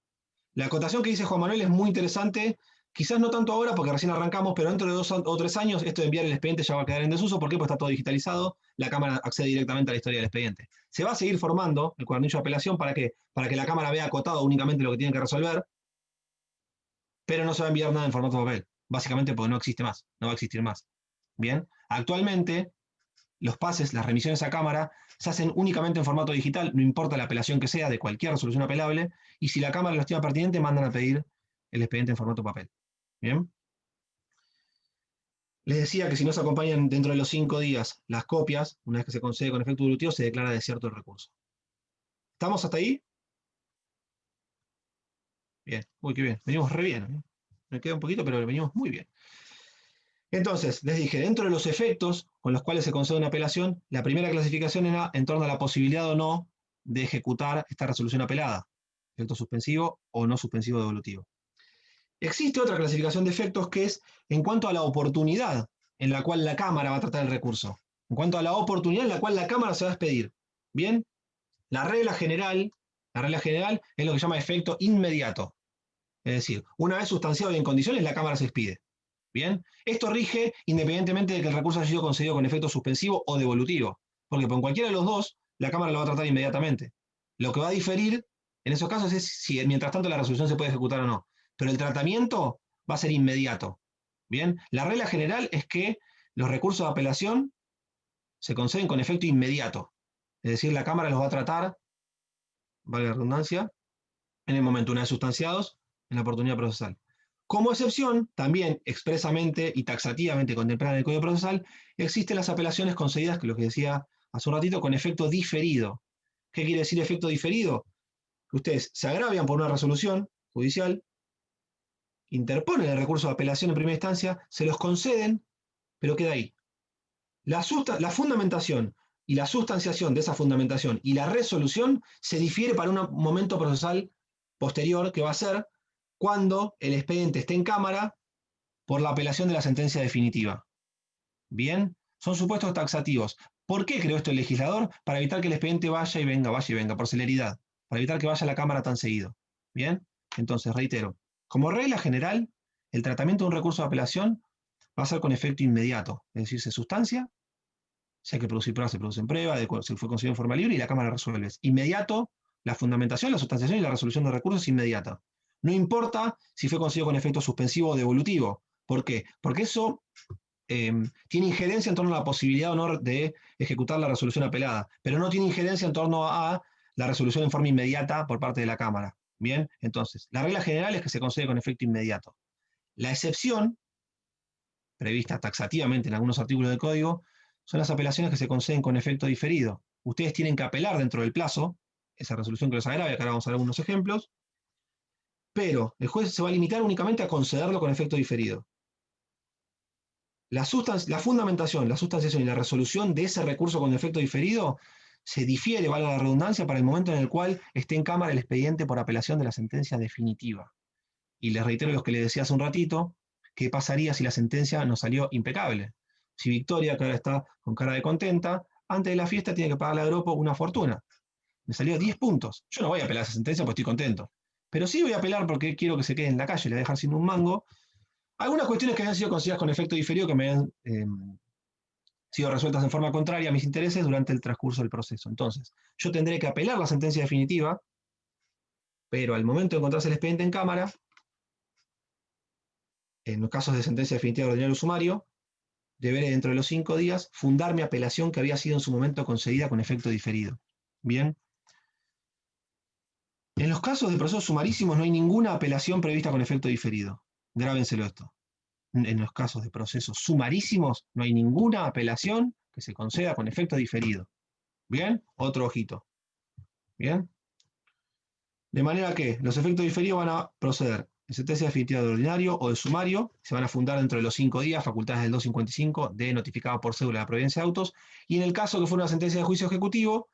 La acotación que dice Juan Manuel es muy interesante, quizás no tanto ahora porque recién arrancamos, pero dentro de 2 o 3 años esto de enviar el expediente ya va a quedar en desuso. ¿Por qué? Porque está todo digitalizado, la Cámara accede directamente a la historia del expediente. Se va a seguir formando el cuadernillo de apelación, ¿para qué? Para que la Cámara vea acotado únicamente lo que tiene que resolver, pero no se va a enviar nada en formato papel, básicamente porque no existe más, no va a existir más. Bien, actualmente los pases, las remisiones a Cámara, se hacen únicamente en formato digital, no importa la apelación que sea, de cualquier resolución apelable, y si la Cámara lo estima pertinente, mandan a pedir el expediente en formato papel. ¿Bien? Les decía que si no se acompañan dentro de los 5 días las copias, una vez que se concede con efecto devolutivo, se declara desierto el recurso. ¿Estamos hasta ahí? Bien, uy, qué bien, venimos re bien, ¿eh? Me queda un poquito, pero venimos muy bien. Entonces, les dije, dentro de los efectos con los cuales se concede una apelación, la primera clasificación era en torno a la posibilidad o no de ejecutar esta resolución apelada, efecto suspensivo o no suspensivo devolutivo. Existe otra clasificación de efectos que es en cuanto a la oportunidad en la cual la Cámara va a tratar el recurso, en cuanto a la oportunidad en la cual la Cámara se va a expedir. Bien, la regla general es lo que se llama efecto inmediato. Es decir, una vez sustanciado y en condiciones, la Cámara se expide. Bien, esto rige independientemente de que el recurso haya sido concedido con efecto suspensivo o devolutivo, porque por cualquiera de los dos, la Cámara lo va a tratar inmediatamente. Lo que va a diferir en esos casos es si mientras tanto la resolución se puede ejecutar o no. Pero el tratamiento va a ser inmediato. Bien, la regla general es que los recursos de apelación se conceden con efecto inmediato. Es decir, la Cámara los va a tratar, valga la redundancia, en el momento, una vez sustanciados, en la oportunidad procesal. Como excepción, también expresamente y taxativamente contemplada en el Código Procesal, existen las apelaciones concedidas, que lo que decía hace un ratito, con efecto diferido. ¿Qué quiere decir efecto diferido? Que ustedes se agravian por una resolución judicial, interponen el recurso de apelación en primera instancia, se los conceden, pero queda ahí. La fundamentación y la sustanciación de esa fundamentación y la resolución se difiere para un momento procesal posterior, que va a ser cuando el expediente esté en Cámara por la apelación de la sentencia definitiva. Bien, son supuestos taxativos. ¿Por qué creó esto el legislador? Para evitar que el expediente vaya y venga, por celeridad, para evitar que vaya a la Cámara tan seguido. Bien, entonces reitero, como regla general, el tratamiento de un recurso de apelación va a ser con efecto inmediato, es decir, se sustancia, si hay que producir pruebas, se producen pruebas, se fue concedido en forma libre y la Cámara resuelve. Es inmediato, la fundamentación, la sustanciación y la resolución de recursos es inmediata. No importa si fue concedido con efecto suspensivo o devolutivo. ¿Por qué? Porque eso tiene injerencia en torno a la posibilidad o no de ejecutar la resolución apelada, pero no tiene injerencia en torno a la resolución en forma inmediata por parte de la Cámara. Bien, entonces, la regla general es que se concede con efecto inmediato. La excepción, prevista taxativamente en algunos artículos del Código, son las apelaciones que se conceden con efecto diferido. Ustedes tienen que apelar dentro del plazo, esa resolución que los agravia, que ahora vamos a ver algunos ejemplos, pero el juez se va a limitar únicamente a concederlo con efecto diferido. La fundamentación, la sustanciación y la resolución de ese recurso con efecto diferido se difiere, valga la redundancia, para el momento en el cual esté en Cámara el expediente por apelación de la sentencia definitiva. Y les reitero lo que les decía hace un ratito, ¿qué pasaría si la sentencia nos salió impecable? Si Victoria, que ahora está con cara de contenta, antes de la fiesta tiene que pagarle a Agropo una fortuna. Me salió 10 puntos. Yo no voy a apelar a esa sentencia porque estoy contento. Pero sí voy a apelar porque quiero que se quede en la calle, le voy a dejar sin un mango. Algunas cuestiones que habían sido consideradas con efecto diferido que me habían sido resueltas en forma contraria a mis intereses durante el transcurso del proceso. Entonces, yo tendré que apelar la sentencia definitiva, Pero al momento de encontrarse el expediente en cámara, en los casos de sentencia definitiva de ordinario sumario, deberé dentro de los 5 días fundar mi apelación que había sido en su momento concedida con efecto diferido. Bien. En los casos de procesos sumarísimos no hay ninguna apelación prevista con efecto diferido. Grábenselo esto. En los casos de procesos sumarísimos no hay ninguna apelación que se conceda con efecto diferido. ¿Bien? Otro ojito. ¿Bien? De manera que los efectos diferidos van a proceder en sentencia definitiva de ordinario o de sumario, se van a fundar dentro de los 5 días, facultades del 255 de notificado por cédula de la providencia de autos, y en el caso que fuera una sentencia de juicio ejecutivo,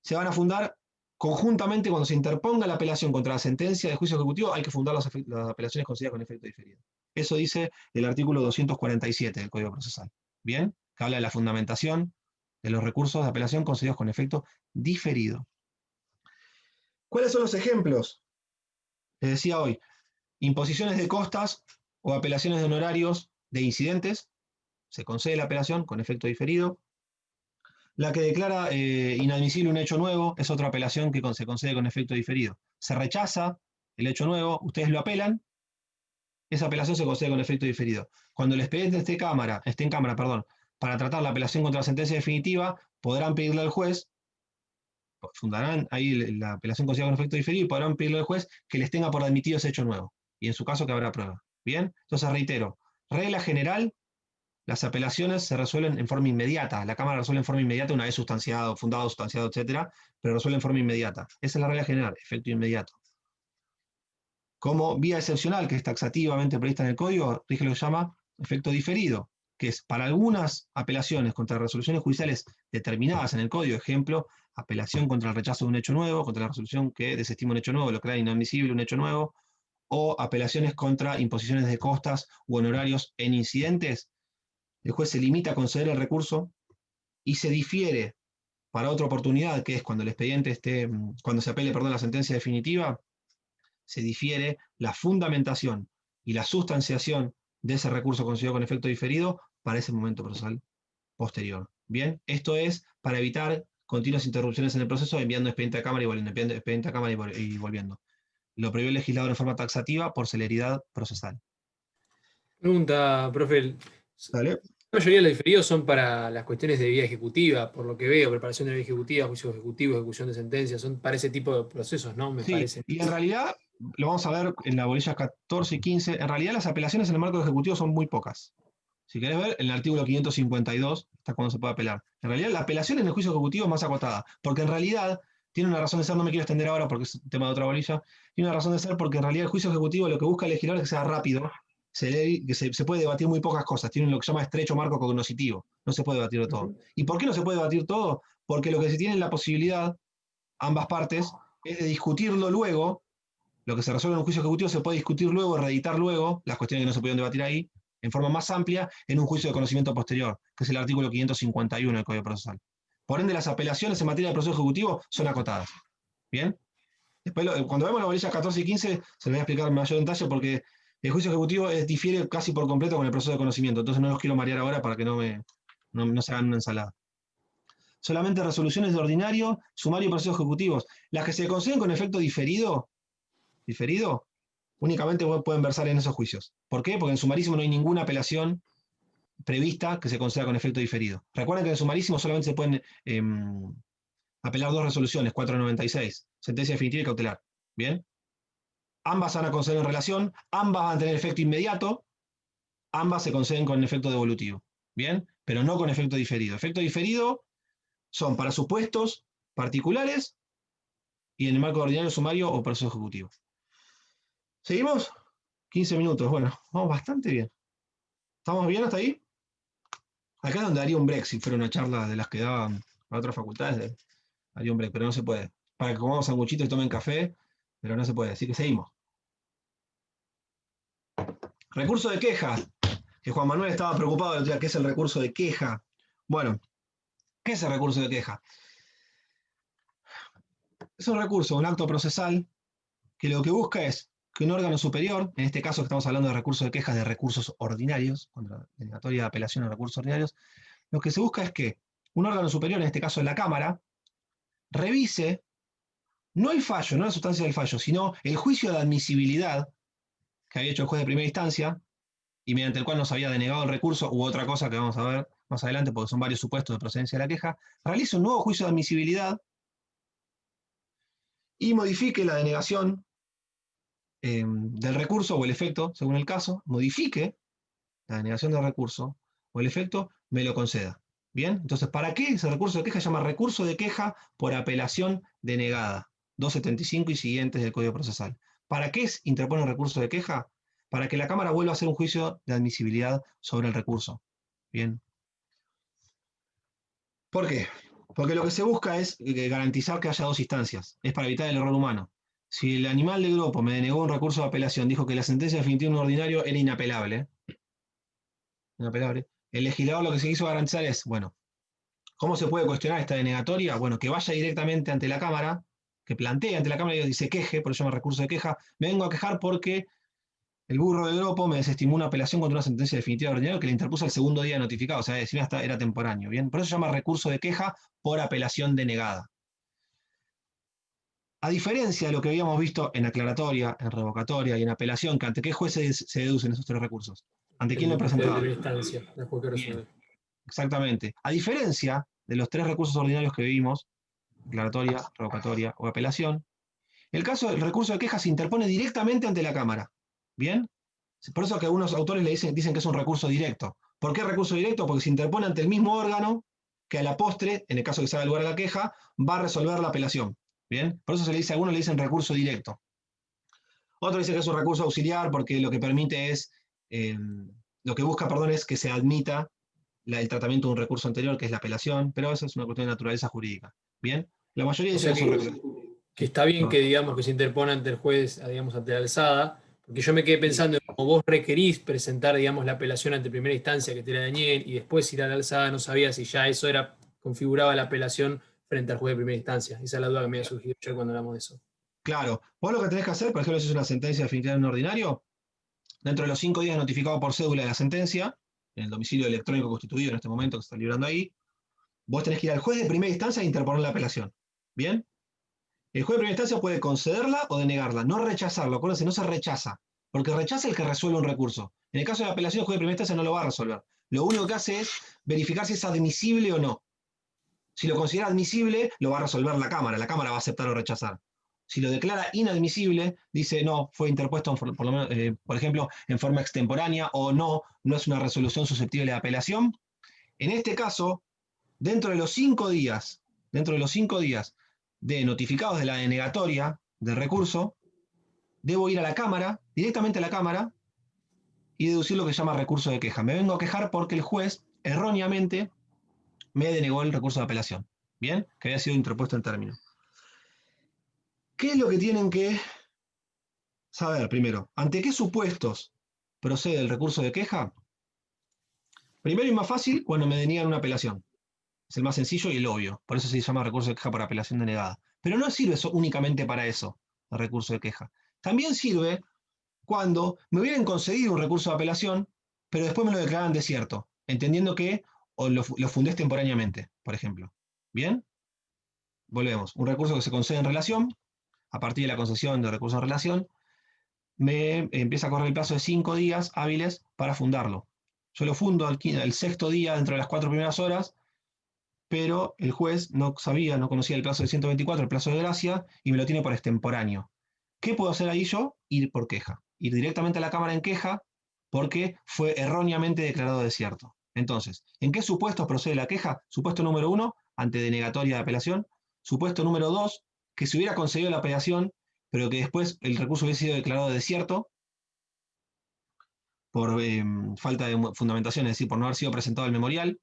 se van a fundar conjuntamente cuando se interponga la apelación contra la sentencia de juicio ejecutivo, hay que fundar las apelaciones concedidas con efecto diferido. Eso dice el artículo 247 del Código Procesal. ¿Bien? Que habla de la fundamentación de los recursos de apelación concedidos con efecto diferido. ¿Cuáles son los ejemplos? Les decía hoy, imposiciones de costas o apelaciones de honorarios de incidentes, se concede la apelación con efecto diferido. La que declara inadmisible un hecho nuevo es otra apelación que se concede con efecto diferido. Se rechaza el hecho nuevo, ustedes lo apelan, esa apelación se concede con efecto diferido. Cuando el expediente esté en cámara, para tratar la apelación contra la sentencia definitiva, podrán pedirle al juez, fundarán ahí la apelación concedida con efecto diferido y podrán pedirle al juez que les tenga por admitido ese hecho nuevo. Y en su caso que habrá prueba. ¿Bien? Entonces reitero, regla general, las apelaciones se resuelven en forma inmediata. La Cámara resuelve en forma inmediata una vez sustanciado, fundado, sustanciado, etc., pero resuelve en forma inmediata. Esa es la regla general, efecto inmediato. Como vía excepcional, que es taxativamente prevista en el Código, rige lo que se llama efecto diferido, que es para algunas apelaciones contra resoluciones judiciales determinadas en el Código, ejemplo, apelación contra el rechazo de un hecho nuevo, contra la resolución que desestima un hecho nuevo, lo crea inadmisible un hecho nuevo, o apelaciones contra imposiciones de costas u honorarios en incidentes, el juez se limita a conceder el recurso y se difiere para otra oportunidad, que es cuando el expediente esté, cuando se apele, la sentencia definitiva, se difiere la fundamentación y la sustanciación de ese recurso concedido con efecto diferido para ese momento procesal posterior. Bien, esto es para evitar continuas interrupciones en el proceso, enviando expediente a cámara y volviendo, expediente a cámara y volviendo. Lo previó el legislador en forma taxativa por celeridad procesal. Pregunta, profe. ¿Dale? La mayoría de los diferidos son para las cuestiones de vía ejecutiva, por lo que veo, preparación de vía ejecutiva, juicio ejecutivo, ejecución de sentencias, son para ese tipo de procesos, ¿no? Me parece. Y en realidad, lo vamos a ver en la bolilla 14 y 15, en realidad las apelaciones en el marco ejecutivo son muy pocas. Si querés ver, en el artículo 552 está cuando se puede apelar. En realidad, la apelación en el juicio ejecutivo es más acotada, porque en realidad tiene una razón de ser, no me quiero extender ahora porque es un tema de otra bolilla, tiene una razón de ser porque en realidad el juicio ejecutivo lo que busca el legislador es que sea rápido, que se puede debatir muy pocas cosas, tiene lo que se llama estrecho marco cognoscitivo, no se puede debatir de todo. ¿Y por qué no se puede debatir todo? Porque lo que se tiene la posibilidad, ambas partes, es de discutirlo luego, lo que se resuelve en un juicio ejecutivo se puede discutir luego, reeditar luego, las cuestiones que no se pudieron debatir ahí, en forma más amplia, en un juicio de conocimiento posterior, que es el artículo 551 del Código Procesal. Por ende, las apelaciones en materia de proceso ejecutivo son acotadas. ¿Bien? Después, cuando vemos las bolillas 14 y 15, se les voy a explicar en mayor detalle porque el juicio ejecutivo difiere casi por completo con el proceso de conocimiento, entonces no los quiero marear ahora para que no se hagan una ensalada. Solamente resoluciones de ordinario, sumario y procesos ejecutivos. Las que se conceden con efecto diferido, únicamente pueden versar en esos juicios. ¿Por qué? Porque en sumarísimo no hay ninguna apelación prevista que se conceda con efecto diferido. Recuerden que en sumarísimo solamente se pueden apelar 2 resoluciones, 496, sentencia definitiva y cautelar. ¿Bien? Ambas se van a conceder en relación, ambas van a tener efecto inmediato, ambas se conceden con efecto devolutivo. ¿Bien? Pero no con efecto diferido. Efecto diferido son para supuestos particulares y en el marco de ordinario, sumario o proceso ejecutivo. ¿Seguimos? 15 minutos. Bueno, vamos bastante bien. ¿Estamos bien hasta ahí? Acá es donde haría un break, si fuera una charla de las que daban a otras facultades, haría un break, pero no se puede. Para que comamos sanguchitos y tomen café, pero no se puede. Así que seguimos. Recurso de queja. Que Juan Manuel estaba preocupado de qué es el recurso de queja. Bueno, ¿qué es el recurso de queja? Es un recurso, un acto procesal, que lo que busca es que un órgano superior, en este caso que estamos hablando de recursos de quejas de recursos ordinarios, contra denegatoria de apelación a recursos ordinarios, lo que se busca es que un órgano superior, en este caso la Cámara, revise no el fallo, no la sustancia del fallo, sino el juicio de admisibilidad que había hecho el juez de primera instancia y mediante el cual nos había denegado el recurso u otra cosa que vamos a ver más adelante, porque son varios supuestos de procedencia de la queja, realice un nuevo juicio de admisibilidad y modifique la denegación del recurso o el efecto, según el caso, modifique la denegación del recurso o el efecto, me lo conceda. ¿Bien? Entonces, ¿para qué ese recurso de queja? Se llama recurso de queja por apelación denegada, 275 y siguientes del Código Procesal. ¿Para qué interpone el recurso de queja? Para que la Cámara vuelva a hacer un juicio de admisibilidad sobre el recurso. ¿Bien? ¿Por qué? Porque lo que se busca es garantizar que haya dos instancias. Es para evitar el error humano. Si el animal de grupo me denegó un recurso de apelación, dijo que la sentencia definitiva en un ordinario era inapelable, el legislador lo que se quiso garantizar es, bueno, ¿cómo se puede cuestionar esta denegatoria? Bueno, que vaya directamente ante la Cámara, que plantee ante la Cámara y se queje, por eso se llama recurso de queja. Me vengo a quejar porque el burro de grupo me desestimó una apelación contra una sentencia definitiva de ordinario que le interpuso el segundo día de notificado, o sea, decir hasta era temporáneo, ¿bien? Por eso se llama recurso de queja por apelación denegada. A diferencia de lo que habíamos visto en aclaratoria, en revocatoria y en apelación, que ante qué juez se deducen esos tres recursos. ¿Ante quién lo presentaba? Exactamente. A diferencia de los tres recursos ordinarios que vimos, aclaratoria, revocatoria o apelación, el caso del recurso de queja se interpone directamente ante la Cámara. ¿Bien? Por eso que algunos autores dicen que es un recurso directo. ¿Por qué recurso directo? Porque se interpone ante el mismo órgano que a la postre, en el caso que se haga lugar a la queja, va a resolver la apelación. ¿Bien? Por eso algunos le dicen recurso directo. Otros dicen que es un recurso auxiliar porque lo que permite es, lo que busca, perdón, es que se admita el tratamiento de un recurso anterior, que es la apelación, pero eso es una cuestión de naturaleza jurídica. ¿Bien? La mayoría dice que está bien que digamos que se interpone ante el juez, digamos, ante la alzada, porque yo me quedé pensando, como vos requerís presentar, digamos, la apelación ante primera instancia que te la dañé y después ir a la alzada, no sabía si ya eso configuraba la apelación frente al juez de primera instancia. Esa es la duda que me había surgido ayer cuando hablamos de eso. Claro. Vos lo que tenés que hacer, por ejemplo, si es una sentencia definitiva en un ordinario, dentro de los 5 días notificado por cédula de la sentencia, en el domicilio electrónico constituido en este momento que se está librando ahí, vos tenés que ir al juez de primera instancia e interponer la apelación. ¿Bien? El juez de primera instancia puede concederla o denegarla, no rechazarlo. Acuérdense, no se rechaza, porque rechaza el que resuelve un recurso. En el caso de la apelación, el juez de primera instancia no lo va a resolver. Lo único que hace es verificar si es admisible o no. Si lo considera admisible, lo va a resolver la Cámara. La Cámara va a aceptar o rechazar. Si lo declara inadmisible, dice no, fue interpuesto, por lo menos, por ejemplo, en forma extemporánea, o no es una resolución susceptible de apelación. En este caso, dentro de los 5 días de notificados de la denegatoria del recurso, debo ir a la Cámara, directamente a la Cámara, y deducir lo que se llama recurso de queja. Me vengo a quejar porque el juez erróneamente me denegó el recurso de apelación, ¿bien? Que había sido interpuesto en término. ¿Qué es lo que tienen que saber primero? ¿Ante qué supuestos procede el recurso de queja? Primero y más fácil, cuando me deniegan una apelación. Es el más sencillo y el obvio. Por eso se llama recurso de queja por apelación denegada. Pero no sirve únicamente para eso, el recurso de queja. También sirve cuando me hubieran concedido un recurso de apelación, pero después me lo declararan desierto, entendiendo que lo fundé extemporáneamente, por ejemplo. ¿Bien? Volvemos. Un recurso que se concede en relación, a partir de la concesión de recurso en relación, me empieza a correr el plazo de 5 días hábiles para fundarlo. Yo lo fundo al 6º día dentro de las 4 primeras horas, pero el juez no conocía el plazo de 124, el plazo de gracia, y me lo tiene por extemporáneo. ¿Qué puedo hacer ahí yo? Ir por queja. Ir directamente a la Cámara en queja porque fue erróneamente declarado desierto. Entonces, ¿en qué supuestos procede la queja? Supuesto número 1, ante denegatoria de apelación. Supuesto número 2, que se hubiera concedido la apelación, pero que después el recurso hubiese sido declarado desierto por falta de fundamentación, es decir, por no haber sido presentado el memorial.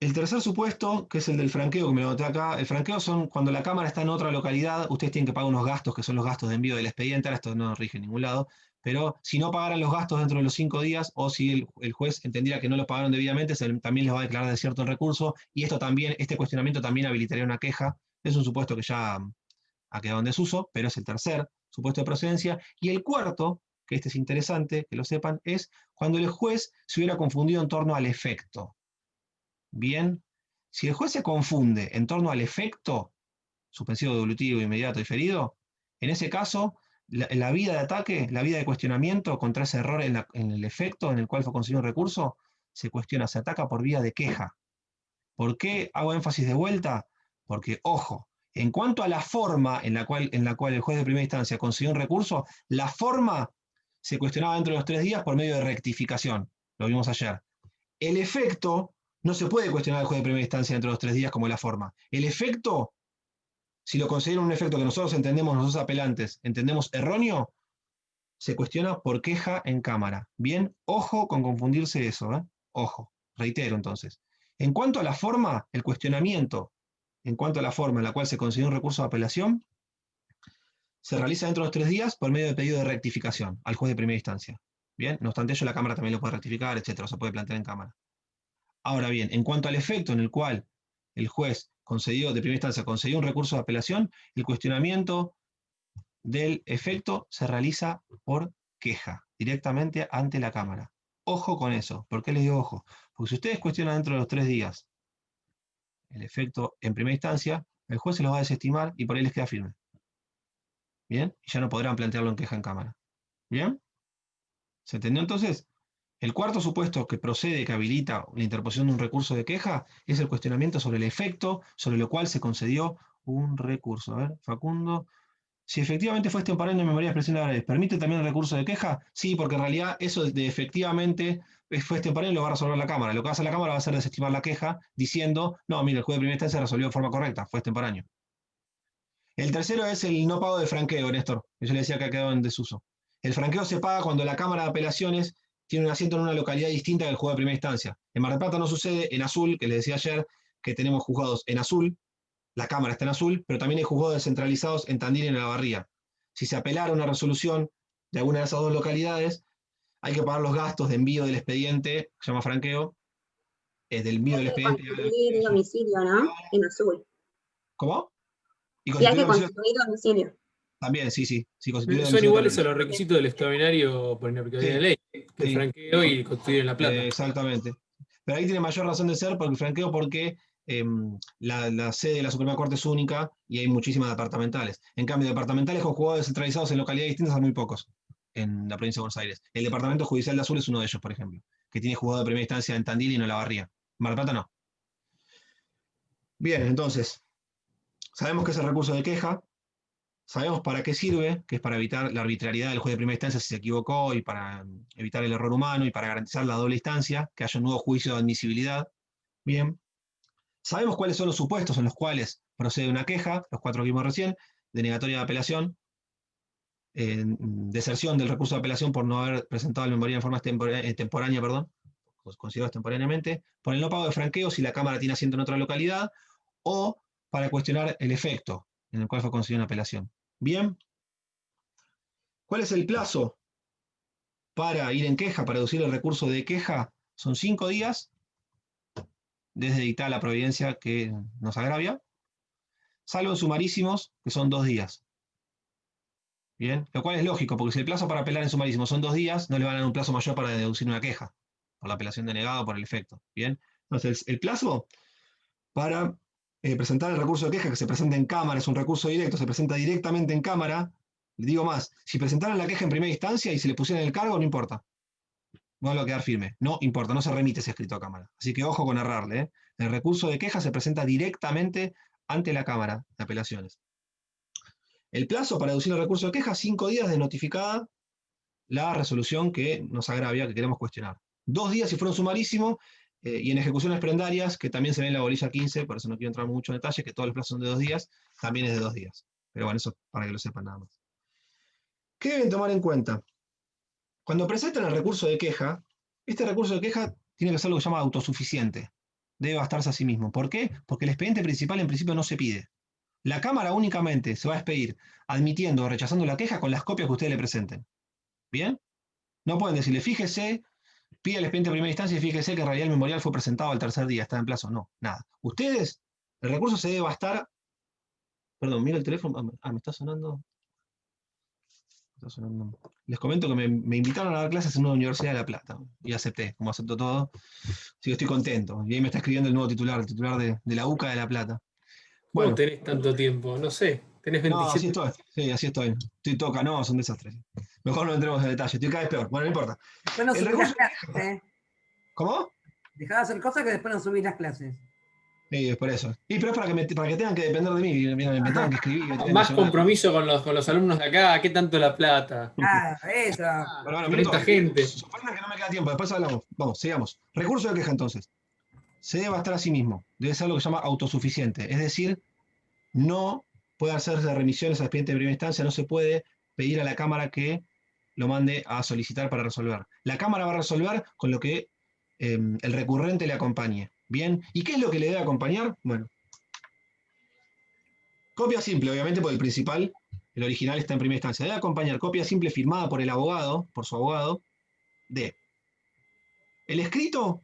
El tercer supuesto, que es el del franqueo, que me lo noté acá, el franqueo son cuando la Cámara está en otra localidad, ustedes tienen que pagar unos gastos, que son los gastos de envío del expediente, ahora esto no rige en ningún lado, pero si no pagaran los gastos dentro de los 5 días, o si el juez entendiera que no los pagaron debidamente, también les va a declarar desierto el recurso, y este cuestionamiento también habilitaría una queja. Es un supuesto que ya ha quedado en desuso, pero es el tercer supuesto de procedencia. Y el cuarto, que este es interesante, que lo sepan, es cuando el juez se hubiera confundido en torno al efecto. Bien, Si el juez se confunde en torno al efecto suspensivo, devolutivo, inmediato, diferido, en ese caso, la vía de ataque, la vía de cuestionamiento contra ese error en el efecto en el cual fue conseguido un recurso, se cuestiona, se ataca por vía de queja. ¿Por qué hago énfasis de vuelta? Porque, ojo, en cuanto a la forma en la cual el juez de primera instancia consiguió un recurso, la forma se cuestionaba dentro de los 3 días por medio de rectificación. Lo vimos ayer. El efecto no se puede cuestionar al juez de primera instancia dentro de los 3 días como la forma. El efecto, si lo consideran un efecto que nosotros apelantes, entendemos erróneo, se cuestiona por queja en cámara. Bien, ojo con confundirse eso, ¿eh? Ojo, reitero entonces. En cuanto a la forma, el cuestionamiento, en cuanto a la forma en la cual se consiguió un recurso de apelación, se realiza dentro de los 3 días por medio de pedido de rectificación al juez de primera instancia. Bien, no obstante ello, la Cámara también lo puede rectificar, etcétera, se puede plantear en Cámara. Ahora bien, en cuanto al efecto en el cual el juez de primera instancia concedió un recurso de apelación, el cuestionamiento del efecto se realiza por queja, directamente ante la Cámara. Ojo con eso. ¿Por qué les digo ojo? Porque si ustedes cuestionan dentro de los 3 días el efecto en primera instancia, el juez se los va a desestimar y por ahí les queda firme. ¿Bien? Y ya no podrán plantearlo en queja en Cámara. ¿Bien? ¿Se entendió entonces? El cuarto supuesto que procede, que habilita la interposición de un recurso de queja, es el cuestionamiento sobre el efecto sobre lo cual se concedió un recurso. A ver, Facundo. Si efectivamente fue extemporáneo en memoria de expresión de graves, ¿permite también el recurso de queja? Sí, porque en realidad eso de efectivamente fue extemporáneo lo va a resolver la Cámara. Lo que hace la Cámara va a ser desestimar la queja diciendo, no, mire, el juez de primera instancia resolvió de forma correcta, fue extemporáneo. El tercero es el no pago de franqueo, Néstor, que yo le decía que ha quedado en desuso. El franqueo se paga cuando la Cámara de Apelaciones tiene un asiento en una localidad distinta del juez de primera instancia. En Mar del Plata no sucede, en azul, que les decía ayer, que tenemos juzgados en azul, la Cámara está en azul, pero también hay juzgados descentralizados en Tandil y en La Barría. Si se apelara una resolución de alguna de esas 2 localidades, hay que pagar los gastos de envío del expediente, que se llama franqueo, del envío del Hay que expediente. constituir domicilio, ¿no? En azul. ¿Cómo? Y hay que constituir domicilio. También, sí, constituir Son domicilio iguales a también. los requisitos del extraordinario por inaplicabilidad de ley, que Sí. franqueo y constituir en La Plata. Exactamente. Pero ahí tiene mayor razón de ser porque el franqueo porque la sede de la Suprema Corte es única y hay muchísimas departamentales. En cambio, departamentales con juzgados descentralizados en localidades distintas hay muy pocos en la provincia de Buenos Aires. El Departamento Judicial de Azul es uno de ellos, por ejemplo, que tiene juzgado de primera instancia en Tandil y en Olavarría. Mar del Plata no. Bien, entonces, sabemos que es el recurso de queja, sabemos para qué sirve, que es para evitar la arbitrariedad del juez de primera instancia si se equivocó y para evitar el error humano y para garantizar la doble instancia, que haya un nuevo juicio de admisibilidad. Bien. Sabemos cuáles son los supuestos en los cuales procede una queja, los 4 que vimos recién, denegatoria de apelación, deserción del recurso de apelación por no haber presentado el memorial en forma temporánea, considerado extemporáneamente, por el no pago de franqueo si la Cámara tiene asiento en otra localidad, o para cuestionar el efecto en el cual fue concedida una apelación. Bien. ¿Cuál es el plazo para ir en queja, para deducir el recurso de queja? Son 5 días desde dictada la providencia que nos agravia, salvo en sumarísimos, que son 2 días. Bien, lo cual es lógico, porque si el plazo para apelar en sumarísimos son 2 días, no le van a dar un plazo mayor para deducir una queja, por la apelación denegada o por el efecto. Bien, entonces el plazo para presentar el recurso de queja, que se presenta en Cámara, es un recurso directo, se presenta directamente en Cámara. Le digo más, si presentaran la queja en primera instancia y se le pusieran el cargo, no importa. No va a quedar firme, no importa, no se remite ese escrito a Cámara. Así que ojo con errarle, ¿eh? El recurso de queja se presenta directamente ante la Cámara de Apelaciones. El plazo para deducir el recurso de queja, 5 días de notificada la resolución que nos agravia, que queremos cuestionar. 2 días si fueron sumarísimo, y en ejecuciones prendarias, que también se ve en la bolilla 15, por eso no quiero entrar mucho en detalle, que todos los plazos son de 2 días, también es de 2 días. Pero bueno, eso para que lo sepan nada más. ¿Qué deben tomar en cuenta? Cuando presentan el recurso de queja, este recurso de queja tiene que ser lo que se llama autosuficiente. Debe bastarse a sí mismo. ¿Por qué? Porque el expediente principal en principio no se pide. La Cámara únicamente se va a expedir admitiendo o rechazando la queja con las copias que ustedes le presenten. ¿Bien? No pueden decirle, fíjese, pide el expediente de primera instancia y fíjese que en realidad el memorial fue presentado al tercer día, está en plazo. No, nada. Ustedes, el recurso se debe bastar. Perdón, mira el teléfono. Ah, me está sonando. Les comento que me invitaron a dar clases en una universidad de La Plata y acepté, como acepto todo. Así que estoy contento. Y ahí me está escribiendo el nuevo titular, el titular de la UCA de La Plata. ¿Cómo Bueno, tenés tanto tiempo? No sé, tenés no, así 27. estoy. Sí, así estoy. Estoy todo canoso, un desastre. Mejor no entremos en detalle. Estoy cada vez peor. Bueno, no importa. Después no El subís las recurso- clases, ¿Cómo? Dejá de hacer cosas que después no subís las clases. Sí, es por eso. Y pero es para que tengan que depender de mí, me tengan que escribir. me tengan que Más llamar. compromiso con los alumnos de acá, ¿qué tanto La Plata? Ah, eso. Bueno, 40 gente. Supongan que no me queda tiempo, después hablamos. Vamos, sigamos. Recurso de queja entonces. Se debe bastar a sí mismo. Debe ser lo que se llama autosuficiente. Es decir, no puede hacerse remisiones al expediente de primera instancia, no se puede pedir a la Cámara que lo mande a solicitar para resolver. La Cámara va a resolver con lo que el recurrente le acompañe. ¿Bien? ¿Y qué es lo que le debe acompañar? Bueno, copia simple, obviamente, porque el principal, el original está en primera instancia. Debe acompañar copia simple firmada por el abogado, por su abogado, de el escrito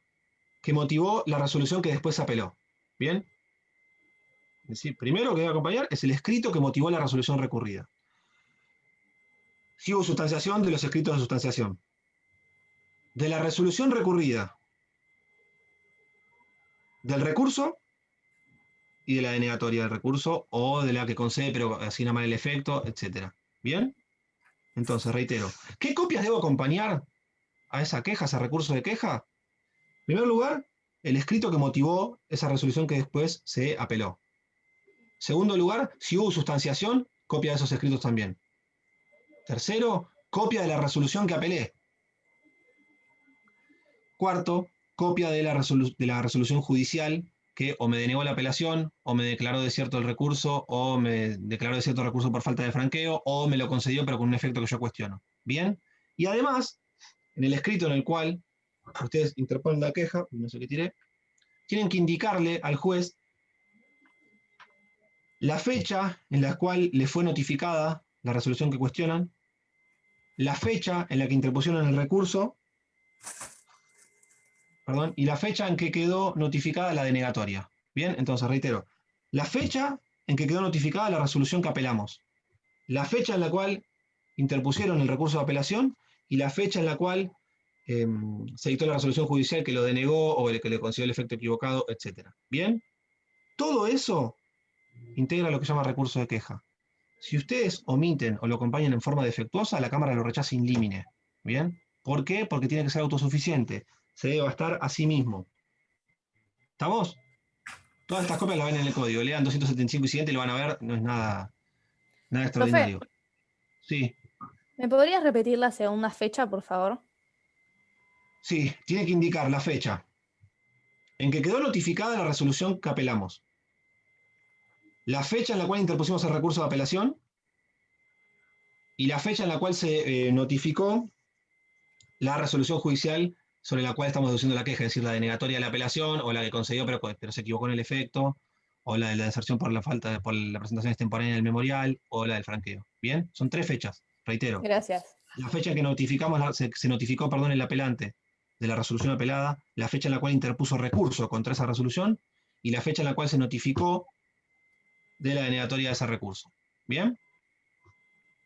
que motivó la resolución que después apeló. ¿Bien? Es decir, primero que debe acompañar es el escrito que motivó la resolución recurrida. Si hubo sustanciación, de los escritos de sustanciación. De la resolución recurrida, del recurso y de la denegatoria del recurso o de la que concede pero asigna mal el efecto, etc. ¿Bien? Entonces, reitero, ¿qué copias debo acompañar a esa queja, a ese recurso de queja? En primer lugar, el escrito que motivó esa resolución que después se apeló. Segundo lugar, si hubo sustanciación, copia de esos escritos también. Tercero, copia de la resolución que apelé. Cuarto, copia de la resolución judicial que o me denegó la apelación, o me declaró desierto el recurso, o me declaró desierto el recurso por falta de franqueo, o me lo concedió pero con un efecto que yo cuestiono. ¿Bien? Y además, en el escrito en el cual ustedes interponen la queja, no sé qué tiré, tienen que indicarle al juez la fecha en la cual le fue notificada la resolución que cuestionan, la fecha en la que interpusieron el recurso, perdón, y la fecha en que quedó notificada la denegatoria. Bien, entonces reitero, la fecha en que quedó notificada la resolución que apelamos, la fecha en la cual interpusieron el recurso de apelación y la fecha en la cual se dictó la resolución judicial que lo denegó o que le concedió el efecto equivocado, etc. Bien, todo eso integra lo que se llama recurso de queja. Si ustedes omiten o lo acompañan en forma defectuosa, la Cámara lo rechaza in limine. ¿Bien? ¿Por qué? Porque tiene que ser autosuficiente. Se debe bastar a sí mismo. ¿Estamos? Todas estas copias las ven en el código. Lean 275 y siguiente y lo van a ver. No es nada extraordinario. Sí, ¿Me podrías repetir la segunda fecha, por favor? sí, tiene que indicar la fecha en que quedó notificada la resolución que apelamos, la fecha en la cual interpusimos el recurso de apelación y la fecha en la cual se notificó la resolución judicial sobre la cual estamos deduciendo la queja, es decir, la denegatoria de la apelación o la que concedió pero se equivocó en el efecto, o la de la deserción por la presentación extemporánea del memorial, o la del franqueo. ¿Bien? Son 3 fechas, reitero. Gracias. La fecha en que notificamos, se notificó, perdón, el apelante de la resolución apelada, la fecha en la cual interpuso recurso contra esa resolución y la fecha en la cual se notificó de la denegatoria de ese recurso. ¿Bien?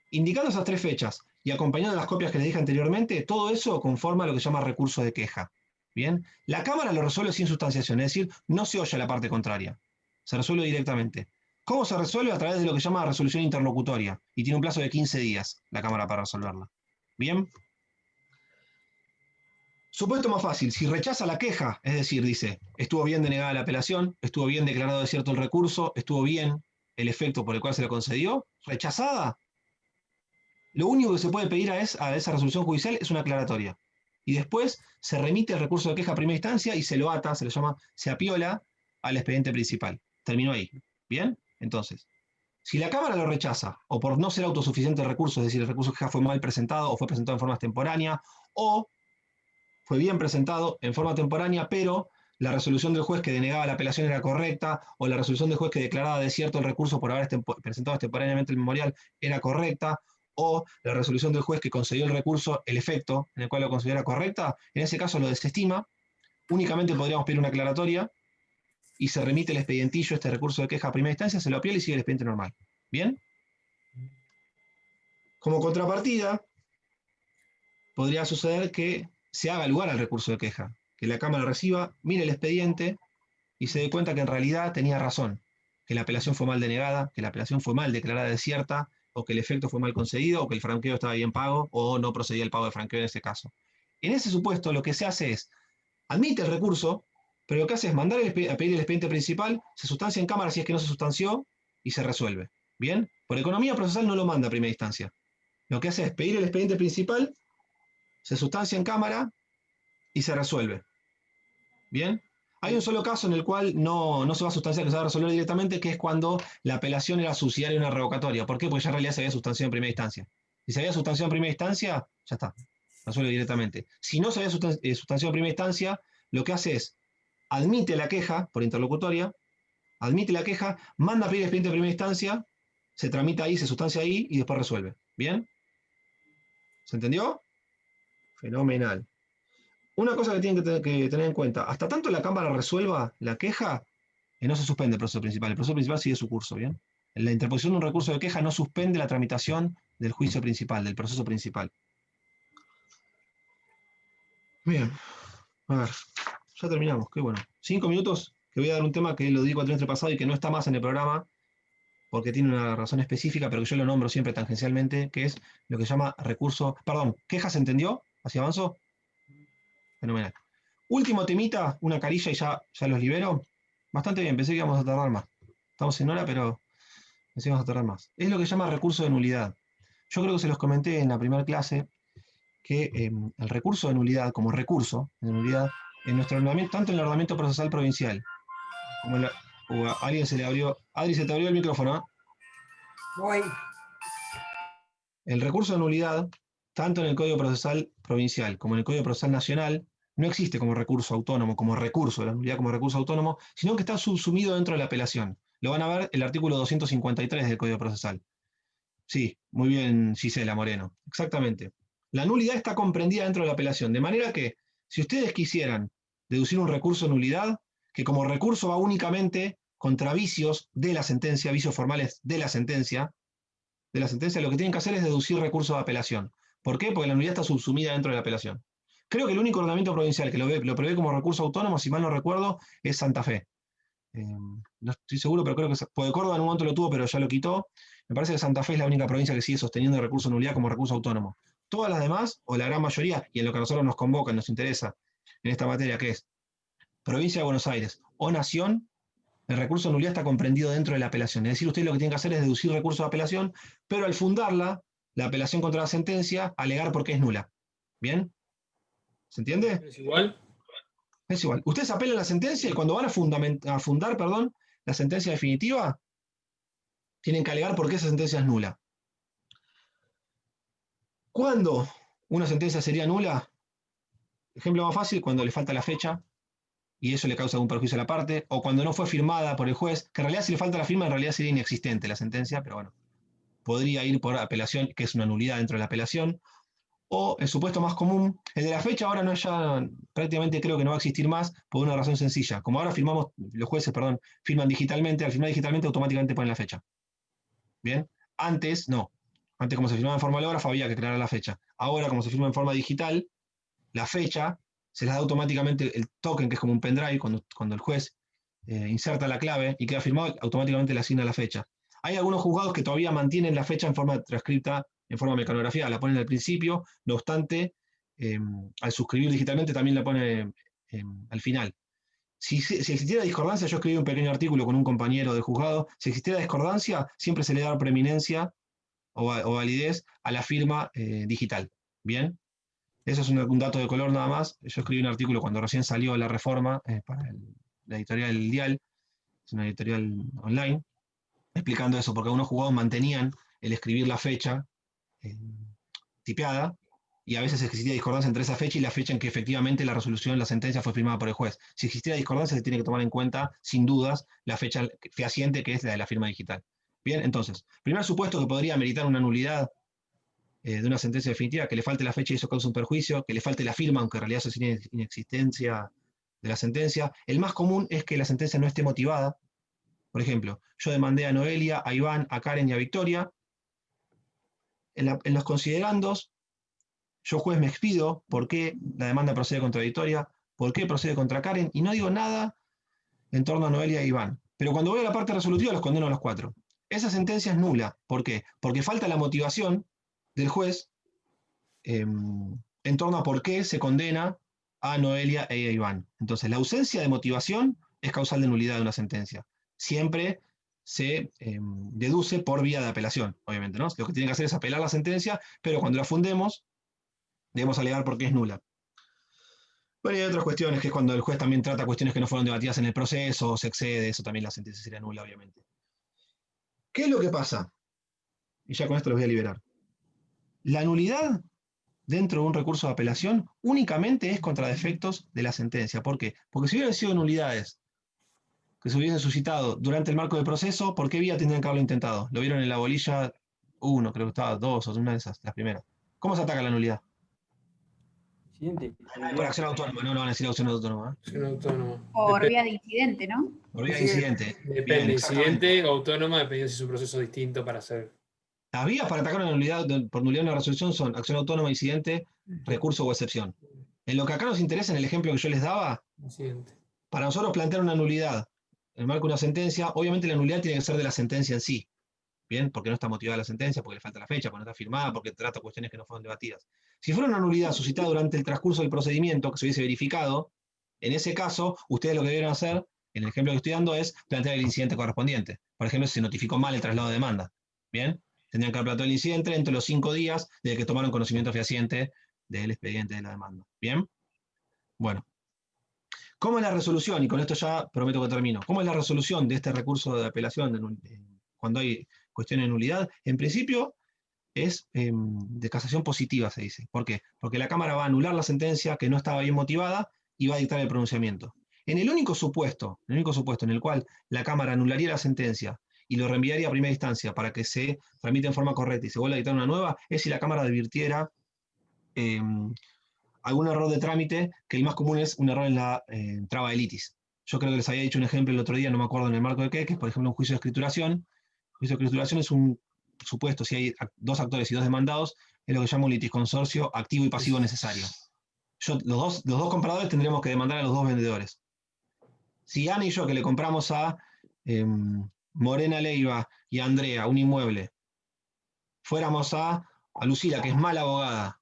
Indicando esas 3 fechas y acompañando las copias que les dije anteriormente, todo eso conforma lo que se llama recurso de queja. ¿Bien? La Cámara lo resuelve sin sustanciación, es decir, no se oye a la parte contraria. Se resuelve directamente. ¿Cómo se resuelve? A través de lo que se llama resolución interlocutoria, y tiene un plazo de 15 días la Cámara para resolverla. ¿Bien? Supuesto más fácil, si rechaza la queja, es decir, dice, estuvo bien denegada la apelación, estuvo bien declarado desierto el recurso, estuvo bien el efecto por el cual se le concedió, rechazada, lo único que se puede pedir a esa resolución judicial es una aclaratoria. Y después se remite el recurso de queja a primera instancia y se lo ata, se apiola al expediente principal. Terminó ahí. ¿Bien? Entonces, si la Cámara lo rechaza, o por no ser autosuficiente el recurso, es decir, el recurso de queja fue mal presentado, o fue presentado en forma extemporánea, o fue bien presentado en forma temporánea, pero la resolución del juez que denegaba la apelación era correcta, o la resolución del juez que declaraba desierto el recurso por haber presentado extemporáneamente el memorial era correcta, o la resolución del juez que concedió el recurso, el efecto en el cual lo considera correcta, en ese caso lo desestima, únicamente podríamos pedir una aclaratoria y se remite el expedientillo, este recurso de queja a primera instancia, se lo apela y sigue el expediente normal. ¿Bien? Como contrapartida, podría suceder que se haga lugar al recurso de queja, que la Cámara reciba, mire el expediente y se dé cuenta que en realidad tenía razón, que la apelación fue mal denegada, que la apelación fue mal declarada desierta, o que el efecto fue mal concedido, o que el franqueo estaba bien pago, o no procedía el pago de franqueo en ese caso. En ese supuesto, lo que se hace es, admite el recurso, pero lo que hace es mandar a pedir el expediente principal, se sustancia en Cámara si es que no se sustanció, y se resuelve. ¿Bien? Por economía procesal no lo manda a primera instancia. Lo que hace es pedir el expediente principal, se sustancia en Cámara, y se resuelve. ¿Bien? Hay un solo caso en el cual no se va a sustanciar, que se va a resolver directamente, que es cuando la apelación era subsidiaria de una revocatoria. ¿Por qué? Porque ya en realidad se había sustanciado en primera instancia. Si se había sustanciado en primera instancia, ya está, resuelve directamente. Si no se había sustanciado en primera instancia, lo que hace es, admite la queja por interlocutoria, admite la queja, manda a pedir expediente de primera instancia, se tramita ahí, se sustancia ahí y después resuelve. ¿Bien? ¿Se entendió? Fenomenal. Una cosa que tienen que tener en cuenta, hasta tanto la Cámara resuelva la queja, no se suspende el proceso principal sigue su curso, ¿bien? La interposición de un recurso de queja no suspende la tramitación del juicio principal, del proceso principal. Bien, a ver, ya terminamos, qué bueno. 5 minutos, que voy a dar un tema que lo di el trimestre pasado y que no está más en el programa, porque tiene una razón específica, pero que yo lo nombro siempre tangencialmente, que es lo que se llama recurso, perdón, ¿queja se entendió? ¿Así avanzo? Fenomenal. Último temita, una carilla y ya los libero. Bastante bien, pensé que íbamos a tardar más. Estamos en hora, pero pensé que íbamos a tardar más. Es lo que se llama recurso de nulidad. Yo creo que se los comenté en la primera clase que el recurso de nulidad, como recurso de nulidad, en nuestro ordenamiento, tanto en el ordenamiento procesal provincial, como en a alguien se le abrió. Adri, se te abrió el micrófono, ¿eh? Voy. El recurso de nulidad, tanto en el Código Procesal Provincial como en el Código Procesal Nacional, no existe como recurso autónomo, como recurso, la nulidad como recurso autónomo, sino que está subsumido dentro de la apelación. Lo van a ver el artículo 253 del Código Procesal. Sí, muy bien, Gisela Moreno. Exactamente. La nulidad está comprendida dentro de la apelación, de manera que, si ustedes quisieran deducir un recurso de nulidad, que como recurso va únicamente contra vicios de la sentencia, vicios formales de la sentencia, lo que tienen que hacer es deducir recurso de apelación. ¿Por qué? Porque la nulidad está subsumida dentro de la apelación. Creo que el único ordenamiento provincial que lo prevé como recurso autónomo, si mal no recuerdo, es Santa Fe. No estoy seguro, pero creo que porque Córdoba en un momento lo tuvo, pero ya lo quitó. Me parece que Santa Fe es la única provincia que sigue sosteniendo el recurso de nulidad como recurso autónomo. Todas las demás, o la gran mayoría, y en lo que a nosotros nos convoca, nos interesa en esta materia, que es provincia de Buenos Aires o nación, el recurso de nulidad está comprendido dentro de la apelación. Es decir, ustedes lo que tienen que hacer es deducir recurso de apelación, pero al fundarla, la apelación contra la sentencia, alegar por qué es nula. ¿Bien? ¿Se entiende? ¿Es igual? Es igual. Ustedes apelan la sentencia y cuando van a fundar la sentencia definitiva, tienen que alegar por qué esa sentencia es nula. ¿Cuándo una sentencia sería nula? Ejemplo más fácil, cuando le falta la fecha y eso le causa algún perjuicio a la parte, o cuando no fue firmada por el juez, que en realidad si le falta la firma, en realidad sería inexistente la sentencia, pero bueno, podría ir por apelación, que es una nulidad dentro de la apelación. O el supuesto más común, el de la fecha ahora no, ya prácticamente creo que no va a existir más por una razón sencilla. Como ahora los jueces, firman digitalmente, al firmar digitalmente automáticamente ponen la fecha. ¿Bien? Antes no. Antes como se firmaba en forma hológrafa había que crear la fecha. Ahora como se firma en forma digital, la fecha se les da automáticamente el token, que es como un pendrive, cuando el juez inserta la clave y queda firmado, automáticamente le asigna la fecha. Hay algunos juzgados que todavía mantienen la fecha en forma transcripta, en forma mecanografía, la ponen al principio, no obstante, al suscribir digitalmente también la pone al final. Si existiera discordancia, yo escribí un pequeño artículo con un compañero de juzgado, si existiera discordancia, siempre se le da preeminencia o validez a la firma digital. ¿Bien? Eso es un dato de color nada más. Yo escribí un artículo cuando recién salió la reforma para la editorial Dial, es una editorial online, explicando eso, porque algunos juzgados mantenían el escribir la fecha tipeada, y a veces existía discordancia entre esa fecha y la fecha en que efectivamente la resolución, la sentencia fue firmada por el juez. Si existiera discordancia, se tiene que tomar en cuenta, sin dudas, la fecha fehaciente, que es la de la firma digital. Bien, entonces, primer supuesto que podría meritar una nulidad de una sentencia definitiva, que le falte la fecha y eso causa un perjuicio, que le falte la firma, aunque en realidad eso tiene inexistencia de la sentencia. El más común es que la sentencia no esté motivada. Por ejemplo, yo demandé a Noelia, a Iván, a Karen y a Victoria, en los considerandos, yo juez me expido por qué la demanda procede contradictoria, por qué procede contra Karen, y no digo nada en torno a Noelia e Iván. Pero cuando voy a la parte resolutiva los condeno a los 4. Esa sentencia es nula. ¿Por qué? Porque falta la motivación del juez en torno a por qué se condena a Noelia e Iván. Entonces, la ausencia de motivación es causal de nulidad de una sentencia. Siempre se deduce por vía de apelación, obviamente, ¿no? Lo que tiene que hacer es apelar la sentencia, pero cuando la fundemos, debemos alegar por qué es nula. Bueno, y hay otras cuestiones, que es cuando el juez también trata cuestiones que no fueron debatidas en el proceso, o se excede, eso también la sentencia sería nula, obviamente. ¿Qué es lo que pasa? Y ya con esto los voy a liberar. La nulidad dentro de un recurso de apelación únicamente es contra defectos de la sentencia. ¿Por qué? Porque si hubieran sido nulidades que se hubiesen suscitado durante el marco del proceso, ¿por qué vía tendrían que haberlo intentado? Lo vieron en la bolilla 1, creo que estaba 2 o una de esas, las primeras. ¿Cómo se ataca la nulidad? Siguiente. Por acción autónoma, no van a decir acción autónoma. Acción autónoma. Por vía de incidente, ¿no? Por vía de incidente. Depende, Bien, incidente o autónoma, dependiendo si es un proceso distinto para hacer. Las vías para atacar una nulidad por nulidad de una resolución son acción autónoma, incidente, recurso o excepción. En lo que acá nos interesa, en el ejemplo que yo les daba, Incidente. para nosotros plantear una nulidad en el marco de una sentencia, obviamente la nulidad tiene que ser de la sentencia en sí. ¿Bien? Porque no está motivada la sentencia, porque le falta la fecha, porque no está firmada, porque trata cuestiones que no fueron debatidas. Si fuera una nulidad suscitada durante el transcurso del procedimiento que se hubiese verificado, en ese caso, ustedes lo que debieron hacer, en el ejemplo que estoy dando, es plantear el incidente correspondiente. Por ejemplo, si se notificó mal el traslado de demanda. ¿Bien? Tendrían que haber planteado el incidente entre los 5 días desde que tomaron conocimiento fehaciente del expediente de la demanda. ¿Bien? Bueno. ¿Cómo es la resolución? Y con esto ya prometo que termino. ¿Cómo es la resolución de este recurso de apelación cuando hay cuestión de nulidad? En principio es de casación positiva, se dice. ¿Por qué? Porque la Cámara va a anular la sentencia que no estaba bien motivada y va a dictar el pronunciamiento. En el único supuesto en el cual la Cámara anularía la sentencia y lo reenviaría a primera instancia para que se tramite en forma correcta y se vuelva a dictar una nueva, es si la Cámara advirtiera algún error de trámite, que el más común es un error en la traba de litis. Yo creo que les había dicho un ejemplo el otro día, no me acuerdo en el marco de qué, que es por ejemplo un juicio de escrituración. El juicio de escrituración es un supuesto, si hay 2 actores y 2 demandados, es lo que llamo un litisconsorcio activo y pasivo necesario. Los dos compradores tendríamos que demandar a los 2 vendedores. Si Ana y yo, que le compramos a Morena Leiva y a Andrea un inmueble, fuéramos a Lucila, que es mala abogada,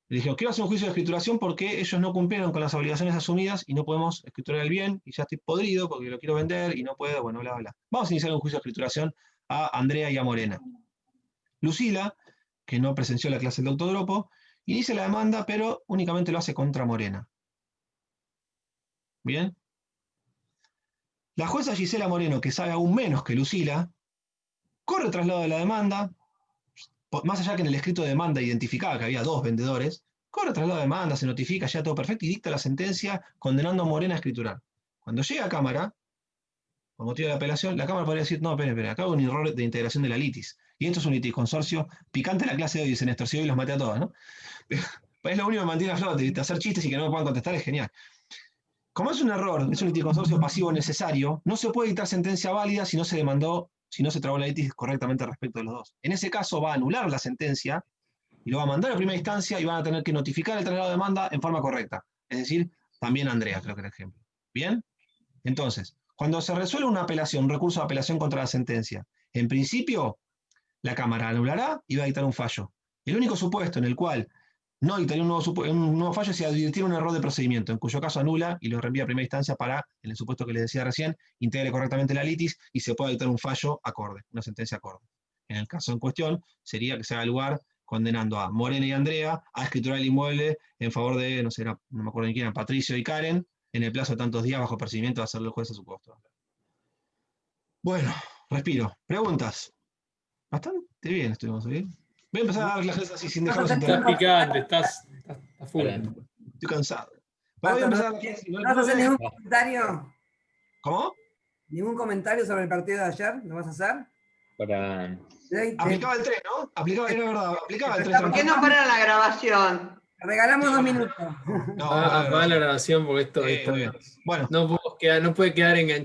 le dijimos, quiero hacer un juicio de escrituración porque ellos no cumplieron con las obligaciones asumidas y no podemos escriturar el bien, y ya estoy podrido porque lo quiero vender y no puedo, bueno, bla, bla. Vamos a iniciar un juicio de escrituración a Andrea y a Morena. Lucila, que no presenció la clase del doctodropo, inicia la demanda, pero únicamente lo hace contra Morena. ¿Bien? La jueza Gisela Moreno, que sabe aún menos que Lucila, corre traslado de la demanda, más allá que en el escrito de demanda identificaba que había 2 vendedores, corre traslado de demanda, se notifica, ya todo perfecto, y dicta la sentencia condenando a Morena a escriturar. Cuando llega a Cámara, por motivo de la apelación, la Cámara podría decir, no, esperen, acá hubo un error de integración de la litis. Y esto es un litisconsorcio picante de la clase de hoy, dice Néstor, si hoy los maté a todos, ¿no? Es lo único que mantiene a flote, hacer chistes y que no me puedan contestar es genial. Como es un error, es un litisconsorcio pasivo necesario, no se puede dictar sentencia válida si no se trabó la litis correctamente respecto de los 2. En ese caso va a anular la sentencia y lo va a mandar a primera instancia y van a tener que notificar el traslado de demanda en forma correcta. Es decir, también Andrea, creo que era el ejemplo. ¿Bien? Entonces, cuando se resuelve una apelación, un recurso de apelación contra la sentencia, en principio, la Cámara anulará y va a dictar un fallo. El único supuesto en el cual no dictaría un nuevo fallo es si advirtiera un error de procedimiento, en cuyo caso anula y lo reenvía a primera instancia para, en el supuesto que les decía recién, integre correctamente la litis y se pueda dictar un fallo acorde, una sentencia acorde. En el caso en cuestión, sería que se haga lugar condenando a Morena y Andrea a escriturar el inmueble en favor de, no sé, no me acuerdo ni quién, Patricio y Karen, en el plazo de tantos días bajo procedimiento de hacerlo el juez a su costo. Bueno, respiro. ¿Preguntas? Bastante bien estuvimos hoy. Voy a empezar a dar las clases así sin dejarlos Estás picante, estás a full. Estoy cansado. Voy a empezar a dar las clases. ¿No vas a hacer ningún comentario? ¿Cómo? ¿Ningún comentario sobre el partido de ayer? ¿Lo vas a hacer? Aplicaba el 3, ¿no? Era verdad, aplicaba el 3. ¿Por qué no paran la grabación? Regalamos 2 minutos. Va la grabación porque esto bueno. no puede quedar enganchado.